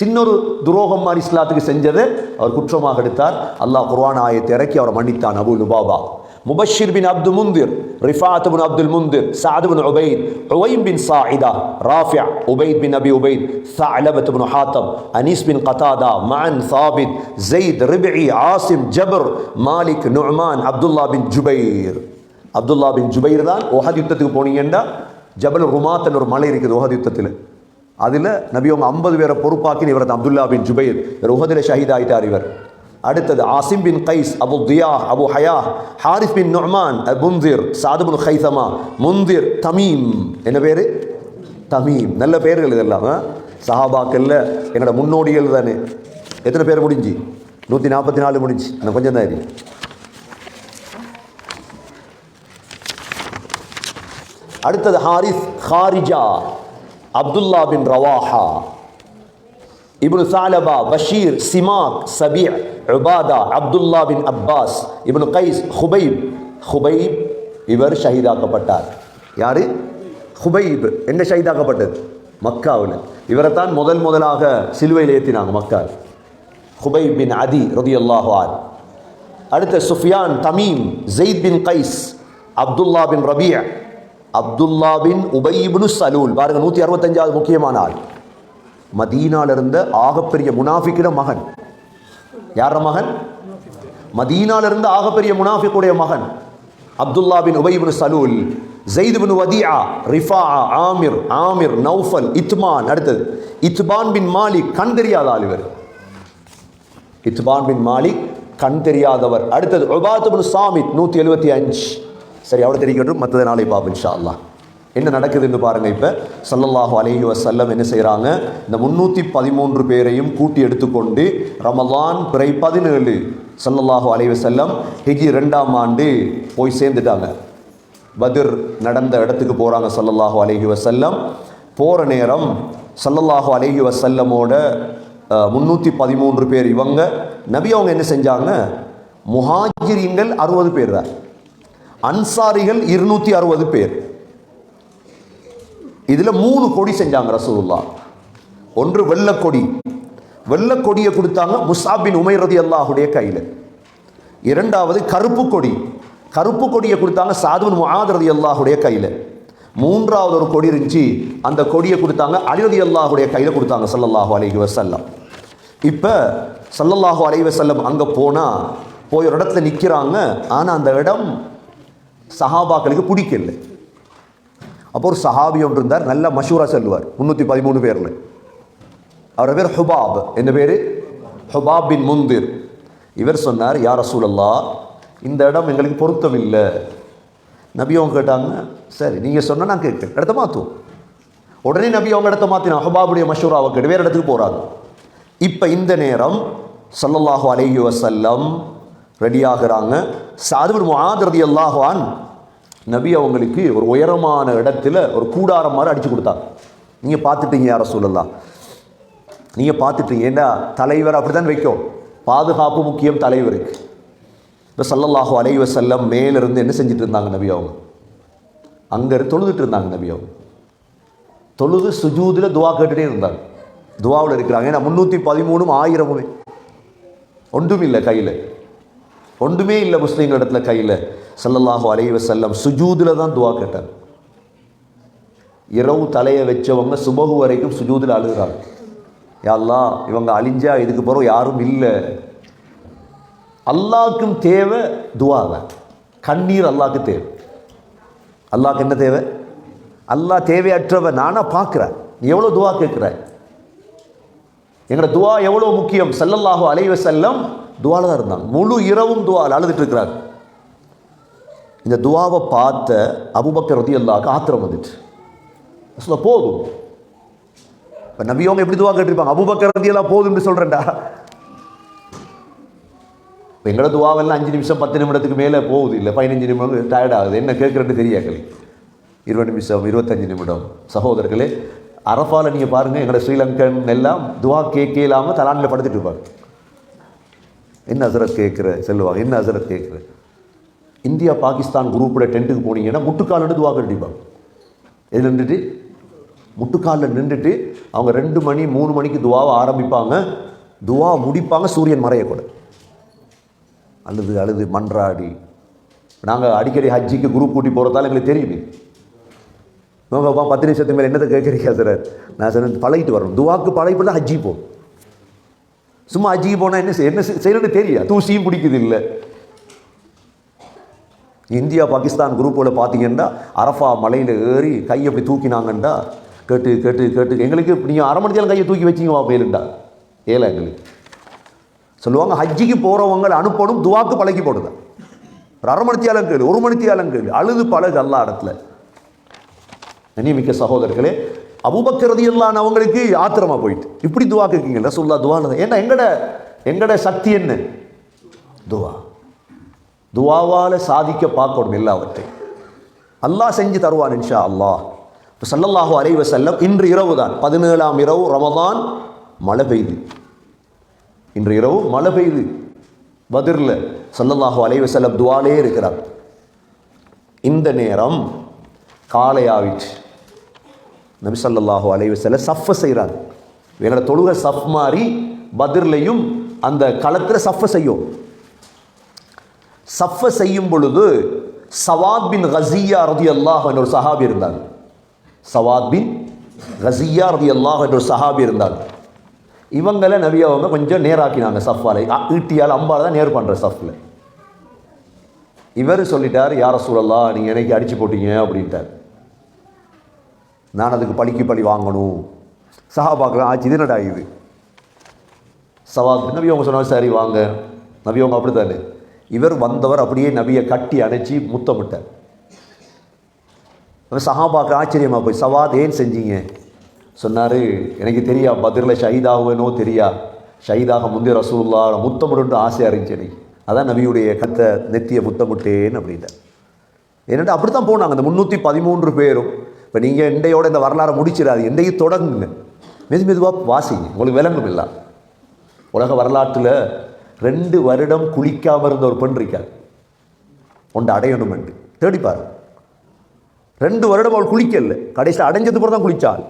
சின்னொரு துரோகம் மாதிரி இஸ்லாத்துக்கு செஞ்சது அவர் குற்றமாக எடுத்தார். அல்லாஹ் குர்ஆன் ஆயத்தை இறக்கி அவரை மன்னித்தான். Abu Lubaba. Mubashir bin Abdul Mundhir, Rifat bin Abdul Mundhir, Saad bin Ubaid, Uwaim bin Saida, Rafi', Ubaid bin Abi Ubaid, Thalabat bin Hatim, Anis bin Qatada, Maan Sabit, Zaid, ரிப்இ, Asim, ஜபர், மாலிக், நுஅமான், அப்துல்லா பின் ஜுபைர். அப்துல்லா பின் ஜுபைர் தான் உஹத் யுத்தத்துக்கு போனீங்கன்னா ஜபல் ருமாத்னு ஒரு மலை இருக்குது உஹத் யுத்தத்தில். அதில் நபி அவங்க 50 பேரை பொறுப்பாக்கி இவர் அப்துல்லா பின் ஜுபைர். இவர் உஹதில் ஷஹீத் ஆயிட்டார் இவர். அடுத்தது ஆசிம் பின் கைஸ், அபு தியா, அபு ஹயா, ஹாரிஸ் பின் நுஅமான், முந்திர், சாத் இப்னு ஹைஸமா, முந்திர், தமீம். என்ன பேரு? தமீம். நல்ல பேர்கள் இதெல்லாம். சஹாபாக்கள்ல என்னோட முன்னோடிகள் தானே. எத்தனை பேர் முடிஞ்சு? 144 முடிஞ்சு. இன்னும் கொஞ்சம் தான் இருக்கு. அடுத்தது ஹாரிஸ், ஹாரிஜா, அப்துல்லா பின் ரவாஹா, இப்னு சாலபா, பஷீர், சிமாக், சபீ', உபாதா, அப்துல்லா பின் அப்பாஸ், இப்னு கைஸ், ஹுபைப். ஹுபைப் இவர் ஷஹீதாக்கப்பட்டார். யாரு? ஹுபைப். என்ன ஷஹீதாக்கப்பட்டது? மக்காவில். இவரைத்தான் முதலாக சிலுவையில் ஏற்றினாங்க மக்கா. ஹுபைப் பின் அதி ரலியல்லாஹு அன்ஹு. அடுத்த சுஃபியான், தமீம், ஸைத் பின் கைஸ், அப்துல்லா பின் ரபீ', அப்துல்லா பின் உபை இப்னு சலூல். பாருங்க 165வது முக்கியமான ஆள். மதீனால இருந்த ஆகப்பெரிய முனாஃபிக்கிட மகன். யார மகன்? மதீனால இருந்த ஆகப்பெரிய முனாஃபிக்குடைய மகன் அப்துல்லா பின் உபை இப்னு சலூல். ஸைத் பின் வதீஆ, ரிஃபா, ஆமிர், நௌஃபல், இத்மான். அடுத்தது இத்பான் பின் மாலிக். கண் தெரியாத ஆள் இவர். இத்பான் பின் மாலிக் கண் தெரியாதவர். அடுத்தது உபாத் பின் சாமித் 175. சரி, அவ்வளோ தெரிவிக்கட்டும், மற்றது நாளை பார்ப்போம் இன்ஷா அல்லாஹ். என்ன நடக்குதுன்னு பாருங்க. இப்போ ஸல்லல்லாஹு அலைஹி வஸல்லம் என்ன செய்கிறாங்க? இந்த 313 பேரையும் கூட்டி எடுத்துக்கொண்டு ரமலான் பிறை 17 ஸல்லல்லாஹு அலைஹி வஸல்லம் ஹிஜ்ரி 2ஆம் ஆண்டு போய் சேர்ந்துட்டாங்க. பத்ர் நடந்த இடத்துக்கு போகிறாங்க ஸல்லல்லாஹு அலைஹி வஸல்லம். போகிற நேரம் ஸல்லல்லாஹு அலைஹி வஸல்லமோட 313 பேர் இவங்க. நபி அவங்க என்ன செஞ்சாங்க? முஹாஜிரீன்கள் 60 பேர் தான், அன்சாரிகள் 260 பேர். இதுல 3 கொடி செஞ்சாங்க ரசூலுல்லாஹ். ஒன்று வெள்ளக்கொடி. வெள்ளக்கொடியை கொடுத்தாங்க முஸ்அப் பின் உமைர் ரலியல்லாஹுடைய கையில். இரண்டாவது கருப்பு கொடி. கருப்பு கொடியை கொடுத்தாங்க சாத் பின் முஆத் ரலியல்லாஹுடைய கையில். மூன்றாவது ஒரு கொடி இருந்துச்சு, அந்த கொடியை கொடுத்தாங்க அலி ரலியல்லாஹுடைய கையில் கொடுத்தாங்க ஸல்லல்லாஹு அலைஹி வஸல்லம். இப்போ ஸல்லல்லாஹு அலைஹி வஸல்லம் அங்கே போய் ஒரு இடத்துல நிற்கிறாங்க. ஆனால் அந்த இடம் சஹாபாக்களுக்கு பிடிக்கல. அப்போ ஒரு சஹாபி ஒன்று இருந்தார், நல்ல மஷூரா சொல்லுவார் 313 பேரில். அவர் பேர் ஹுபாப். என்ன பேர்? ஹுபாப் பின் முந்திர். இவர் சொன்னார், யா ரசூலல்லாஹ், இந்த இடம் எங்களுக்கு பொருத்தம் இல்லை. நபி அவங்க கேட்டாங்க, சரி நீங்கள் சொன்னால் நான் கேட்குறேன், இடத்த மாற்றுவோம். உடனே நபி அவங்க இடத்த மாற்றினா ஹுபாபுடைய மஷூராவை கேட்டு வேறு இடத்துக்கு போகிறாங்க. இப்போ இந்த நேரம் ஸல்லல்லாஹு அலைஹி வஸல்லம் ரெடி ஆகுறாங்க. சாத் பின் முஆத் ரலியல்லாஹு அன்ஹு நபி அவங்களுக்கு ஒரு உயரமான இடத்துல ஒரு கூடாரம் மாதிரி அடித்து கொடுத்தாங்க. நீங்கள் பார்த்துட்டீங்க யார சொல்லலாம், நீங்கள் பார்த்துட்டீங்க. ஏன்னா தலைவர் அப்படி தான் வைக்கும், பாதுகாப்பு முக்கியம் தலைவருக்கு. இப்போ ஸல்லல்லாஹு அலைஹி வஸல்லம் மேலிருந்து என்ன செஞ்சுட்டு இருந்தாங்க நபி அவங்க, அங்கே தொழுதுட்டு இருந்தாங்க நபி அவங்க. தொழுது சுஜூதில் துவா கேட்டுகிட்டே இருந்தாங்க, துவாவில் இருக்கிறாங்க. ஏன்னா 313 1000 ஒன்றும் இல்லை கையில், ஒன்றுமே இல்லை முஸ்லீம்கள் இடத்துல கையில். ஸல்லல்லாஹு அலைஹி வஸல்லம் சுஜூதில் தான் துவா கேட்டாங்க. இரவு தலையை வச்சவங்க சுபஹு வரைக்கும் சுஜூதில் அழுகிறாங்க. யா அல்லாஹ், இவங்க அழிஞ்சா இதுக்கு பிறகு யாரும் இல்லை. அல்லாஹ்க்கும் தேவை துவா தான், கண்ணீர் அல்லாஹ்க்கு தேவை. அல்லாஹ்க்கு என்ன தேவை? அல்லாஹ் தேவையற்றவன். நானா பார்க்குறேன் நீ எவ்வளோ துவா கேட்குற, எங்களோட துவா எவ்வளோ முக்கியம். ஸல்லல்லாஹு அலைஹி வஸல்லம் துவாவில் தான் இருந்தாங்க, முழு இரவும் துவாவில் அழுதுட்டு இருக்கிறாங்க. இந்த துவாவை பார்த்த அபூபக்கர் ரலியல்லாஹு ஆத்திரம் வந்துட்டு சொல்ல போதும். இப்போ நபியவங்க எப்படி துவா கேட்டிருப்பாங்க, அபூபக்கர் ரலியல்லாஹு போதும்னு சொல்கிறேன்டா. இப்போ எங்களோட துவாவெல்லாம் 5 நிமிஷம் 10 நிமிடத்துக்கு மேலே போகுது, இல்லை 15 நிமிடம் டயர்ட் ஆகுது. என்ன கேட்குறேன்னு தெரியாக்களே, 20 நிமிஷம் 25 நிமிடம். சகோதரர்களே, அரஃபாவில் நீங்கள் பாருங்கள், எங்களோட ஸ்ரீலங்கன் எல்லாம் துவா கேட்கலாமல் தலானில் படுத்துட்டு இருப்பாங்க. என்ன ஹசரத் கேட்குற சொல்லுவாங்க, என்ன ஹசரத் கேட்குற. இந்தியா பாகிஸ்தான் குரூப்போட டென்ட்டுக்கு போனீங்கன்னா முட்டுக்காலில் துவா கட்டிப்பாங்க. இதில் நின்றுட்டு முட்டுக்காலில் நின்றுட்டு அவங்க 2 மணி 3 மணிக்கு துவாவை ஆரம்பிப்பாங்க, துவா முடிப்பாங்க சூரியன் மறையக்கூட. அழுது அழுது மன்றாடி. நாங்கள் அடிக்கடி ஹஜ்ஜிக்கு குரூப் கூட்டி போகிறதால எங்களுக்கு தெரியுது. இவங்க 10 நிமிஷத்துக்கு மேலே என்னத்தை கேட்குறீங்க சார், நான் சார் பழகிட்டு வரணும். துவாக்கு பழகிப்பட தான் ஹஜ்ஜி போகும். சும்மா ஹஜ்ஜிக்கு போனால் என்ன செய்யணும்னு தெரியும், தூசியும் பிடிக்குது இல்லை. இந்தியா பாகிஸ்தான் குரூப்பில் பார்த்தீங்கன்னா அரஃபா மலையில் ஏறி கையை அப்படி தூக்கினாங்கண்டா கேட்டு கேட்டு கேட்டு எங்களுக்கு நீங்கள் அரை மணி நேரம் கையை தூக்கி வச்சிங்க மேலுண்டா ஏழை எங்களுக்கு சொல்லுவாங்க. ஹஜ்ஜிக்கு போகிறவங்களை அனுப்பணும், துவாக்கு பழகி போடுது. ஒரு அரை மணித்தியாலம் கேளு, 1 மணித்தியாலம் கேளு, அழுது பழகு எல்லா இடத்துல. கண்ணியமிக்க சகோதரர்களே, அபூபக்கர் ரலியல்லாஹு அவங்களுக்கு ஆத்திரமா போயிட்டு இப்படி துவா கேட்குங்க ரசூலுல்லாஹ் துவா. ஏன்னா எங்கட சக்தி என்ன? துவா. துவாவால் சாதிக்க பார்க்கணும் எல்லாவற்றையும். அல்லாஹ் செஞ்சு தருவான் இன்ஷா அல்லாஹ். இப்போ ஸல்லல்லாஹு அலைஹி வஸல்லம் இன்று இரவு தான் 17ஆம் இரவு ரமதான், மழை பெய்யுது. இன்று இரவு மழை பெய்யுது பத்ரில். ஸல்லல்லாஹு அலைஹி வஸல்லம் துவாலே இருக்கிறார். இந்த நேரம் காலையாவிச்சு. நபி ஸல்லல்லாஹு அலைஹி வஸல்லம் சஃப செய்கிறாங்க. எங்களோட தொழுகை சஃப் மாதிரி பத்ர்லையும் அந்த களத்தில் சஃப செய்யும். சஃப செய்யும் பொழுது சவாத் பின் கஸியா ரலியல்லாஹு அன்ஹு ஒரு சஹாபி இருந்தாங்க. சவாத் பின் கஸியா ரலியல்லாஹு அன்ஹு ஒரு சஹாபி இருந்தாங்க. இவங்களை நபி அவங்க கொஞ்சம் நேராக்கினாங்க. சஃபாலை ஈட்டியால் அம்பால் தான் நேர் பண்ணுற சஃபில். இவர் சொல்லிட்டார், யா ரசூலல்லாஹ் நீங்கள் எனக்கு அடித்து போட்டீங்க அப்படின்ட்டார். நான் அதுக்கு பழி வாங்கணும். சஹாபாக்கெல்லாம் ஆச்சு, இது என்னடா இது. சவாத் நபி அவங்க சொன்னாங்க, சரி வாங்க. நபி அவங்க அப்படி தானே. இவர் வந்தவர் அப்படியே நபியை கட்டி அணைச்சி முத்தமிட்டார். சஹாபாக்கு ஆச்சரியமாக போய், சவாத் ஏன் செஞ்சீங்க? சொன்னார், எனக்கு தெரியா பத்ரில் ஷஹீதாகுவேனோ தெரியா, ஷஹீதாக முந்தைய ரசூலுல்லாஹ் முத்தமிடுன்ற ஆசையாக இருந்துச்சு எனக்கு. அதான் நபியுடைய கத்தை நெத்தியை முத்தமிட்டேன்னு அப்படின்ட்டார். என்னென்னா அப்படி தான் போனாங்க அந்த 313 பேரும். இப்போ நீங்கள் இண்டையோட இந்த வரலாறை முடிச்சிடாது, இண்டையும் தொடங்குங்க, மெதுவாக வாசிங்க, உங்களுக்கு விளங்கும். இல்லை உலக வரலாற்றில் 2 வருடம் குளிக்காமல் இருந்த ஒரு பெண் இருக்கார், ஒன்று அடையணும் என்று தேடிப்பார். 2 வருடம் அவள் குளிக்கல, கடைசியில் அடைஞ்சது பிறகு தான் குளித்தாள்.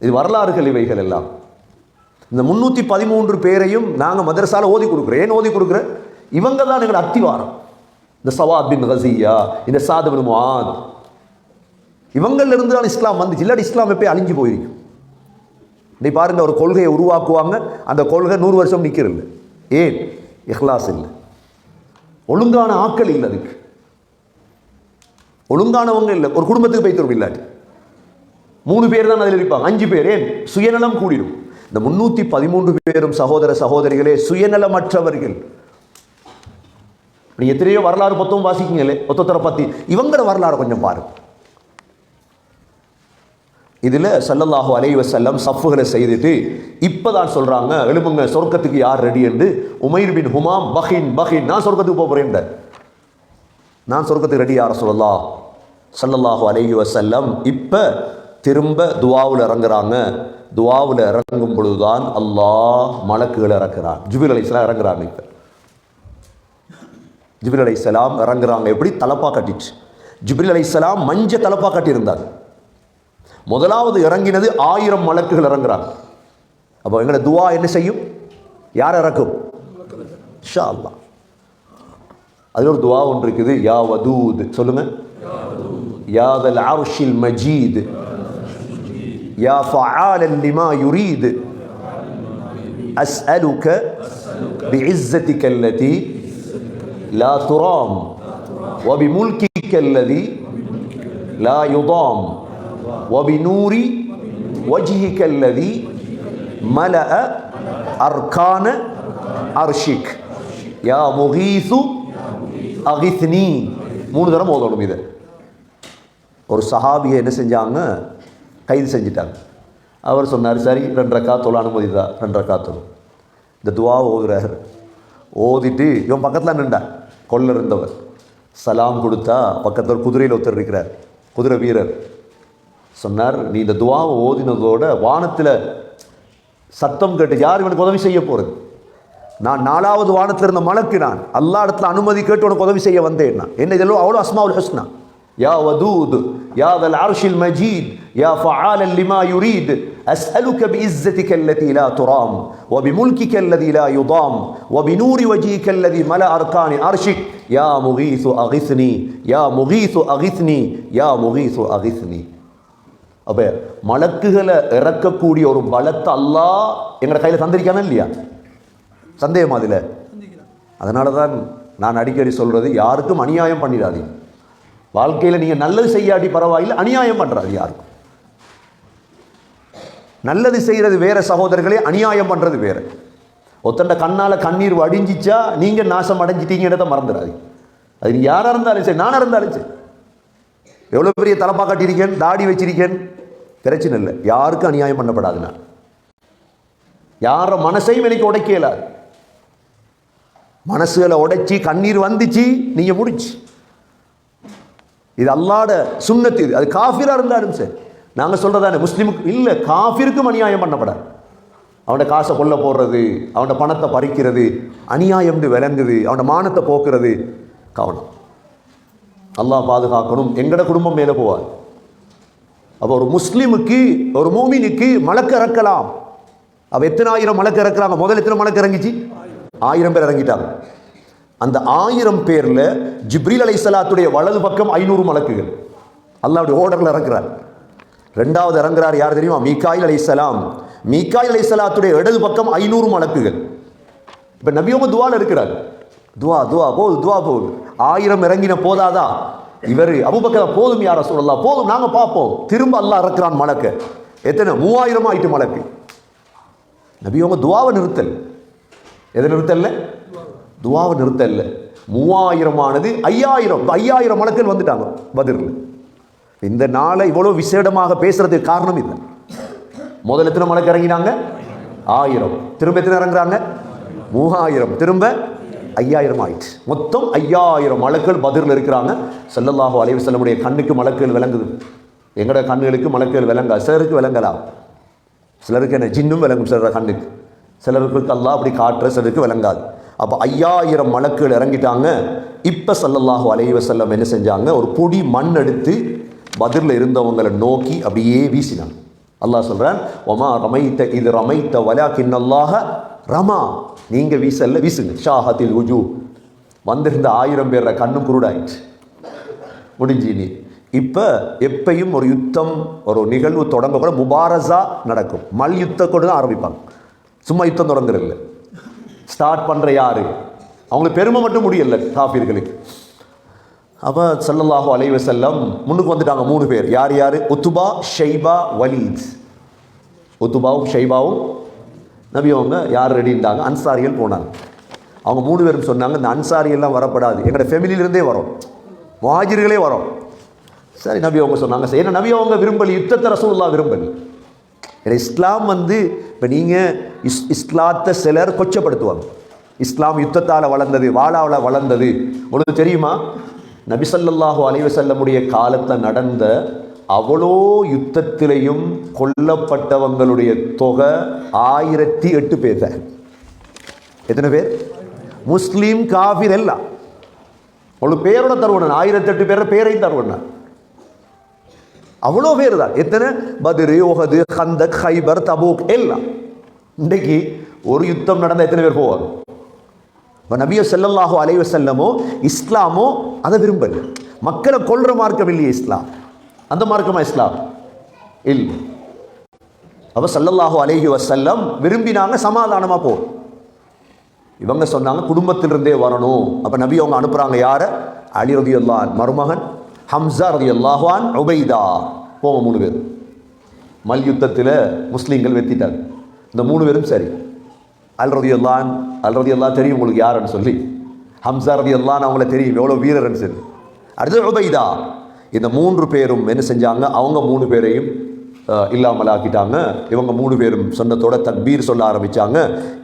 இது வரலாறுகள் இவைகள் எல்லாம். இந்த 313 பேரையும் நாங்கள் மதரசால ஓதி கொடுக்குறோம். ஏன் ஓதி கொடுக்குறேன்? இவங்க தான் எங்களோட அத்திவாரம். இந்த சவாத் பின் கஸியா, இந்த சாத் பின் முஆத், இவங்களிலிருந்து தான் இஸ்லாம் வந்துச்சு. இல்லாட்டி இஸ்லாம் எப்போ அழிஞ்சு போயிருக்கும். இன்னைக்கு பாருங்க, ஒரு கொள்கையை உருவாக்குவாங்க, அந்த கொள்கை 100 வருஷம் நிற்கிறது. ஏன்? இஹ்லாஸ் இல்லை, ஒழுங்கான ஆக்கள் இல்லை, அதுக்கு ஒழுங்கானவங்க இல்லை. ஒரு குடும்பத்துக்கு போய் தரும் இல்லாட்டி 3 பேர் தான் அதில் இருப்பாங்க, 5 பேர். ஏன்? சுயநலம் கூடிடும். இந்த 313 பேரும் சகோதர சகோதரிகளே சுயநலமற்றவர்கள். நீ எத்தனையோ வரலாறு பொத்தவும் வாசிக்கீங்களே, ஒத்தொத்தரை பற்றி. இவங்களோட வரலாறு கொஞ்சம் பாருங்க. இதில் ஸல்லல்லாஹு அலைஹி வஸல்லம் சஃப்புகளை செய்துட்டு இப்போ தான் சொல்கிறாங்க, எழுப்புங்க சொர்க்கத்துக்கு யார் ரெடி என்று. உமைர் பின் ஹுமாம் பஹின் நான் சொர்க்கத்துக்கு போகிறேன். நான் சொர்க்கத்துக்கு ரெடி யார சொல்லலாம் ஸல்லல்லாஹு அலைஹி வஸல்லம். இப்போ திரும்ப துவாவில் இறங்குறாங்க. துவாவில் இறங்கும் பொழுதுதான் அல்லாஹ் மலக்குகள் இறக்குறான். ஜிப்ரீல் அலைஹிஸ்ஸலாம் இறங்குறாங்க. இப்போ ஜிப்ரீல் அலைஹிஸ்ஸலாம் இறங்குறாங்க. எப்படி? தலப்பா கட்டிச்சு. ஜிப்ரீல் அலைஹிஸ்ஸலாம் மஞ்ச தலப்பா கட்டியிருந்தார். முதலாவது இறங்கினது 1000 மலக்குகள் இறங்குறாங்க. அப்போ எங்களோட துவா என்ன செய்யும்? யார் இறக்கும்? இன்ஷா அல்லாஹ். அது ஒரு துவா ஒன்று இருக்குது. யா வதூத் சொல்லுங்க. யா தல் அர்ஷில் மஜீத் யா ஃபஆலன் லிமா யுரீத் அஸ்அலுக பிஇஸ்ஸதிக அல்லதி லா துராம் وبملكك الذي لا يضام وبنور وجهك الذي ملأ أركان أرشك يا مغيث أغثني. 3 தடவை ஓதணும். இதை ஒரு சஹாபியை என்ன செஞ்சாங்க? கைது செஞ்சிட்டாங்க. அவர் சொன்னார், சரி 2 ரக்காத் தொழ அனுமதிதா. 2 ரக்காத் தொழும். இந்த துவாவை ஓதுறார். ஓதிட்டு இவன் பக்கத்தில் நின்றா கொள்ள இருந்தவர் சலாம் கொடுத்தா பக்கத்தில் குதிரையில் ஒருத்தர் இருக்கிறார். குதிரை வீரர் சொன்னார், நீ இந்த துவாவை ஓதினதோட வானத்தில் சத்தம் கேட்டு யார் இவனுக்கு உதவி செய்ய போகிறது? நான் 4வது வானத்தில் இருந்த மலக்கு, நான் அல்லா இடத்துல அனுமதி கேட்டு உனக்கு உதவி செய்ய வந்தேன். நான் என்ன இதெல்லாம் அவ்வளோ அஸ்மாவுல் ஹுஸ்னா. யா வதூத் யா தல் அர்ஷில் மஜீத் யா ஃபஆலன் லிமா யுரீத் அஸ்அலுக பிஇஸ்ஸதிக அல்லதி லா துராம் وبملكك الذي لا يضام وبنور وجهك الذي ملأ أركان أرشك يا مغيث أغثني يا مغيث أغثني يا مغيث أغثني. அப்ப மலக்குகளை இறக்கக்கூடிய ஒரு பலத்தை அல்லாஹ் எங்கட கையில் தந்திருக்கானே இல்லையா? சந்தேகமா அதில்? அதனால தான் நான் அடிக்கடி சொல்றது, யாருக்கும் அநியாயம் பண்ணிடாதீங்க. வாழ்க்கையில் நீங்கள் நல்லது செய்யாட்டி பரவாயில்லை, அநியாயம் பண்ணுறாது யாருக்கும். நல்லது செய்கிறது வேற சகோதரர்களே, அநியாயம் பண்ணுறது வேற. ஒத்தண்ட கண்ணால் கண்ணீர் வடிஞ்சிச்சா நீங்கள் நாசம் அடைஞ்சிட்டீங்கிறத மறந்துடாதீங்க. அது நீங்கள் யாராக இருந்தாலும் சரி, நானாக இருந்தாலும் சரி. எவ்வளோ பெரிய தலப்பா கட்டியிருக்கேன், தாடி வச்சிருக்கேன், பிரச்சனை இல்லை. யாருக்கும் அநியாயம் பண்ணப்படாது. நான் யார மனசையும் எனக்கு உடைக்கலாது. மனசுகளை உடைச்சி கண்ணீர் வந்துச்சு, நீங்கள் முடிச்சு. இது அல்லாஹ்ட சுன்னத்து. இது அது காஃபிராக இருந்தாலும் சரி. நாங்கள் சொல்கிறதானே முஸ்லீமுக்கு இல்லை, காஃபிருக்கும் அநியாயம் பண்ணப்படாது. அவனோட காசை கொள்ள போடுறது, அவனோட பணத்தை பறிக்கிறது அநியாயம்னு விளங்குது. அவனோட மானத்தை போக்குறது கவனம். அல்லாஹ் பாதுகாக்கணும். எங்கட குடும்பம் மேலே போவார். அப்போ ஒரு முஸ்லீமுக்கு, ஒரு மூமினுக்கு மலக்கு இறக்கலாம். அப்போ எத்தனை 1000 மலக்கு இறக்குறாங்க? முதல்ல எத்தனை மலக்கு இறங்கிச்சு? 1000 பேர் இறங்கிட்டாங்க. அந்த 1000 பேரில் ஜிப்ரீல் அலைஹிஸ்ஸலாத்துடைய வலது பக்கம் 500 மலக்குகள் அல்லாஹ்வுடைய ஓர்டரில் இறங்குறார். 2வது இறங்குறார் யார் தெரியுமா? மீகாயில் அலைஹிஸ்ஸலாம். மீகாயில் அலைஹிஸ்ஸலாத்துடைய இடது பக்கம் 500 மலக்குகள். இப்போ நபியோம துவால இருக்கிறார். துவா துவா போகுது, துவா போகுது. 1000 இறங்கின போதாதா? இவர் அபூபக்கர் போதும் யார சொல்லலாம், போதும் நாங்கள் பார்ப்போம். திரும்ப அல்லாஹ் இறக்குறான் மலக்கு. எத்தனை? 3000 ஆயிட்டு மலக்கு. நபியோம துவாவை நிறுத்தல். எதை நிறுத்தல்ல? துவாவை நிறுத்தல்ல. 3000 ஆனது 5000. 5000 மலக்கள் வந்துட்டாங்க பத்ரில். இந்த நாளை இவ்வளோ விசேடமாக பேசுறதுக்கு காரணம் இல்லை. முதல்ல எத்தனை மலக்கு இறங்கினாங்க? 1000. திரும்ப எத்தனை இறங்குறாங்க? 3000. திரும்ப 5000 ஆயிடுச்சு. மொத்தம் 5000 மலக்கள் பத்ரில் இருக்கிறாங்க. ஸல்லல்லாஹு அலைஹி வஸல்லமுடைய கண்ணுக்கு மலக்குகள் விளங்குது. எங்கட கண்ணுகளுக்கு மலக்குகள் விளங்கா. சிலருக்கு விளங்கலாம், சிலருக்கு என்ன ஜின்னும் விளங்கும் சிலர் கண்ணுக்கு. சிலருக்கு அல்லாஹ் அப்படி காட்டுற, சிலருக்கு விளங்காது. அப்போ 5000 மலக்குகள் இறங்கிட்டாங்க. இப்போ ஸல்லல்லாஹு அலைஹி வஸல்லம் என்ன செஞ்சாங்க? ஒரு பொடி மண் எடுத்து பத்ரில் இருந்தவங்களை நோக்கி அப்படியே வீசினாங்க. அல்லாஹ் சொல்றான், ஒமா ரமைத்த இது ரமைத்த வலாக்கின் அல்லாஹ ரமா. நீங்க வீசல்ல, வீசுங்க. ஷாஹத்தில் உஜூ. வந்திருந்த 1000 பேர் கண்ணும் குருடாயிடுச்சு, முடிஞ்சு. நீ இப்போ எப்பையும் ஒரு யுத்தம், ஒரு நிகழ்வு தொடங்க கூட முபாரஸா நடக்கும். மல் யுத்த கூட தான் ஆரம்பிப்பாங்க. சும்மா யுத்தம் தொடங்குறதில்ல. ஸ்டார்ட் பண்ணுற யாரு? அவங்களுக்கு பெருமை மட்டும் முடியல காஃபிர்களுக்கு. அப்போ ஸல்லல்லாஹு அலைஹி வஸல்லம் முன்னுக்கு வந்துட்டாங்க 3 பேர். யார் யார்? உத்துபா, ஷைபா, வலீத். உத்துபாவும் ஷைபாவும் நபி அவங்க யார் ரெடின்றாங்க? அன்சாரிகள் போனாங்க. அவங்க 3 பேரும் சொன்னாங்க, இந்த அன்சாரியெல்லாம் வரப்படாது, எங்களோட ஃபேமிலியிலிருந்தே வரும், முஹாஜிர்களே வரும். சரி நபி அவங்க சொன்னாங்க. ஏன்னா நபி அவங்க விரும்பலி, யுத்தத்தை ரசூலுல்லாஹ் விரும்பலி. இஸ்லாம் இப்போ நீங்கள் இஸ்லாத்தை சிலர் கொச்சப்படுத்துவாங்க. இஸ்லாம் யுத்தத்தால் வளர்ந்தது, வாளாவில் வளர்ந்தது. உங்களுக்கு தெரியுமா? நபி ஸல்லல்லாஹு அலைஹி வஸல்லமுடைய காலத்தில் நடந்த அவ்வளோ யுத்தத்திலையும் கொல்லப்பட்டவங்களுடைய தொகை 1008 பேர் தான். எத்தனை பேர்? முஸ்லீம் காஃபிர் எல்லாம் அவ்வளோ பேரோட தருவன 1008 பேர பேரையும் தருவன. அவ்வளோ பேர் தான். எத்தனை? பத்ரு, உஹது, கந்தக், ஹைபர், தபூக் எல்லாம். இன்றைக்கு ஒரு யுத்தம் நடந்தால் எத்தனை பேர் போவார்? இப்போ நபி ஸல்லல்லாஹு அலைஹி வஸல்லமோ இஸ்லாமோ அதை விரும்பல. மக்களை கொல்ற மார்க்கம் இல்லையே இஸ்லாம். அந்த மார்க்கமா இஸ்லாம் இல்லை. அப்போ ஸல்லல்லாஹு அலைஹி வஸல்லம் விரும்பினாங்க சமாதானமாக போ. இவங்க சொன்னாங்க குடும்பத்திலிருந்தே வரணும். அப்போ நபி அவங்க அனுப்புகிறாங்க யாரை? அலி ரலியல்லாஹு அன்ஹு மருமகன், ஹம்ஸா ரலியல்லாஹு அன்ஹு, உபைதா, போங்க 3 பேர். மல் யுத்தத்தில் முஸ்லீம்கள் வெத்திட்டாங்க. இந்த 3 பேரும் சரி. அல் ரலியல்லாஹு தெரியும் உங்களுக்கு யாருன்னு சொல்லி. ஹம்ஸா ரலியல்லாஹு அவங்கள தெரியும் எவ்வளோ வீரர்னு சரி. அடுத்து உபைதா. இந்த 3 பேரும் என்ன செஞ்சாங்க? அவங்க 3 பேரையும் இல்லாமல் ஆக்கிட்டாங்க. இவங்க 3 பேரும் சொன்னத்தோட தக்பீர் சொல்ல ஆரம்பித்தாங்க.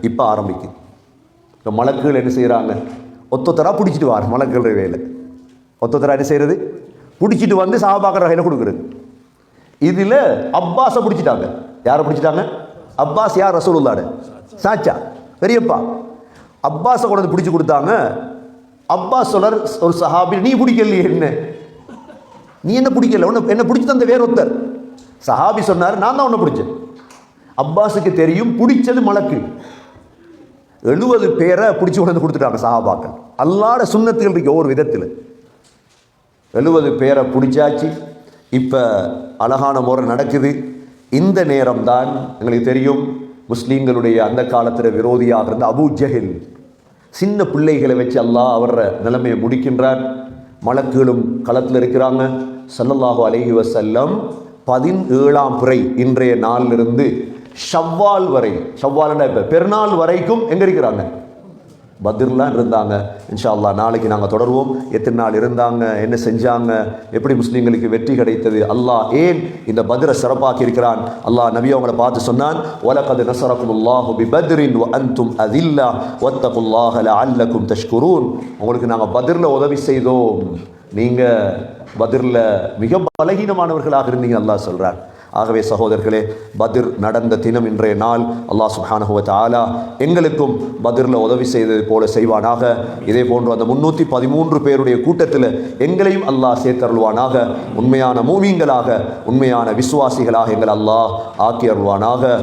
இப்போ ஆரம்பிக்குது. இப்போ மலக்குகள் என்ன செய்கிறாங்க? ஒத்தொத்தராக பிடிச்சிட்டு வார். மலக்குகள் வேலை ஒத்தொத்தராக என்ன செய்கிறது? பிடிச்சிட்டு வந்து சஹாபாக்கள் கையில் கொடுக்குறது. இதில் அப்பாஸை பிடிச்சிட்டாங்க. யாரை பிடிச்சிட்டாங்க? அப்பாஸ் யார்? ரசூலுல்லாஹ் சாச்சா, பெரியப்பா. அப்பாஸை கொண்டு வந்து பிடிச்சி கொடுத்தாங்க. அப்பாஸ் சொல்றார் ஒரு சஹாபி, நீ பிடிக்கலையே, நீ என்ன பிடிக்கல, என்ன பிடிச்சி தந்த வேற ஒருத்தர். சஹாபி சொன்னார், நான் தான் உன்னை பிடிச்சேன். அப்பாஸுக்கு தெரியும் பிடிச்சது மலக்கு. 70 பேரை பிடிச்சி கொண்டு வந்து கொடுத்துட்டாங்க சஹாபாக்கள். அல்லாஹ்வுடைய சுன்னத்துகள் இருக்கு ஒவ்வொரு விதத்தில். 70 பேரை பிடிச்சாச்சு. இப்போ அழகான முறை நடக்குது. இந்த நேரம் தான் எங்களுக்கு தெரியும் முஸ்லீம்களுடைய அந்த காலத்தில் விரோதியாக இருந்த அபூ ஜஹல் சின்ன பிள்ளைகளை வச்சு அல்லாஹ் அவர நிலைமையை முடிக்கின்றார். மலக்குகளும் களத்தில் இருக்கிறாங்க. ஸல்லல்லாஹு அலைஹி வஸல்லம் 17ஆம் பிறை இன்றைய நாளிலிருந்து ஷவ்வால் வரை, ஷவ்வால்னா இப்போ பெருநாள் வரைக்கும் எங்கே இருக்கிறாங்க? பத்ர்லாம் இருந்தாங்க. இன்ஷா அல்லாஹ் நாளைக்கு நாங்கள் தொடர்வோம். எத்தனை நாள் இருந்தாங்க, என்ன செஞ்சாங்க, எப்படி முஸ்லீம்களுக்கு வெற்றி கிடைத்தது, அல்லாஹ் ஏன் இந்த பத்ரை சிறப்பாக்கி இருக்கிறான். அல்லாஹ் நபி அவங்களை பார்த்து சொன்னான், வலகத் நஸரகுமுல்லாஹு பிபத்ரின் வ அன்தும் அதில்லா வத்தகுல்லாஹ லஅல்லகும் தஷ்குரூன். உங்களுக்கு நாங்கள் பத்ரில் உதவி செய்தோம், நீங்கள் பத்ரில் மிக பலகீனமானவர்களாக இருந்தீங்க அல்லாஹ் சொல்கிறார். ஆகவே சகோதரர்களே, பத்ர் நடந்த தினம் இன்றைய நாள். அல்லாஹ் சுப்ஹானஹு வ தஆலா எங்களுக்கும் பத்ரில் உதவி செய்தது போல செய்வானாக. இதே போன்று அந்த 313 பேருடைய கூட்டத்தில் எங்களையும் அல்லாஹ் சேர்த்தருள்வானாக. உண்மையான மூமீன்களாக, உண்மையான விசுவாசிகளாக எங்கள் அல்லாஹ் ஆக்கி அருள்வானாக.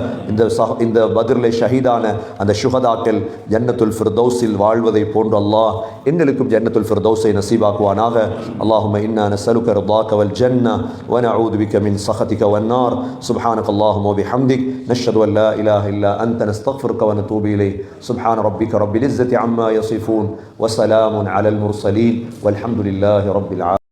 இந்த பத்ரில் ஷஹீதான அந்த ஷுஹதாக்கள் ஜன்னத்துல் ஃபிர்தௌஸில் வாழ்வதை போன்று அல்லாஹ் எங்களுக்கும் ஜன்னத்துல் ஃபிர்தௌஸை நசீபாக்குவானாக. அல்லாஹும்ம இன்னா நஸ்அலுக ரிதாக வல் ஜன்னah வ நஊது பிக மின் ஸஹதிக வன் நார். سبحانك اللهم وبحمدك نشهد أن لا إله إلا أنت نستغفرك ونتوب إليك. سبحان ربك رب العزة عما يصفون وسلام على المرسلين والحمد لله رب العالمين.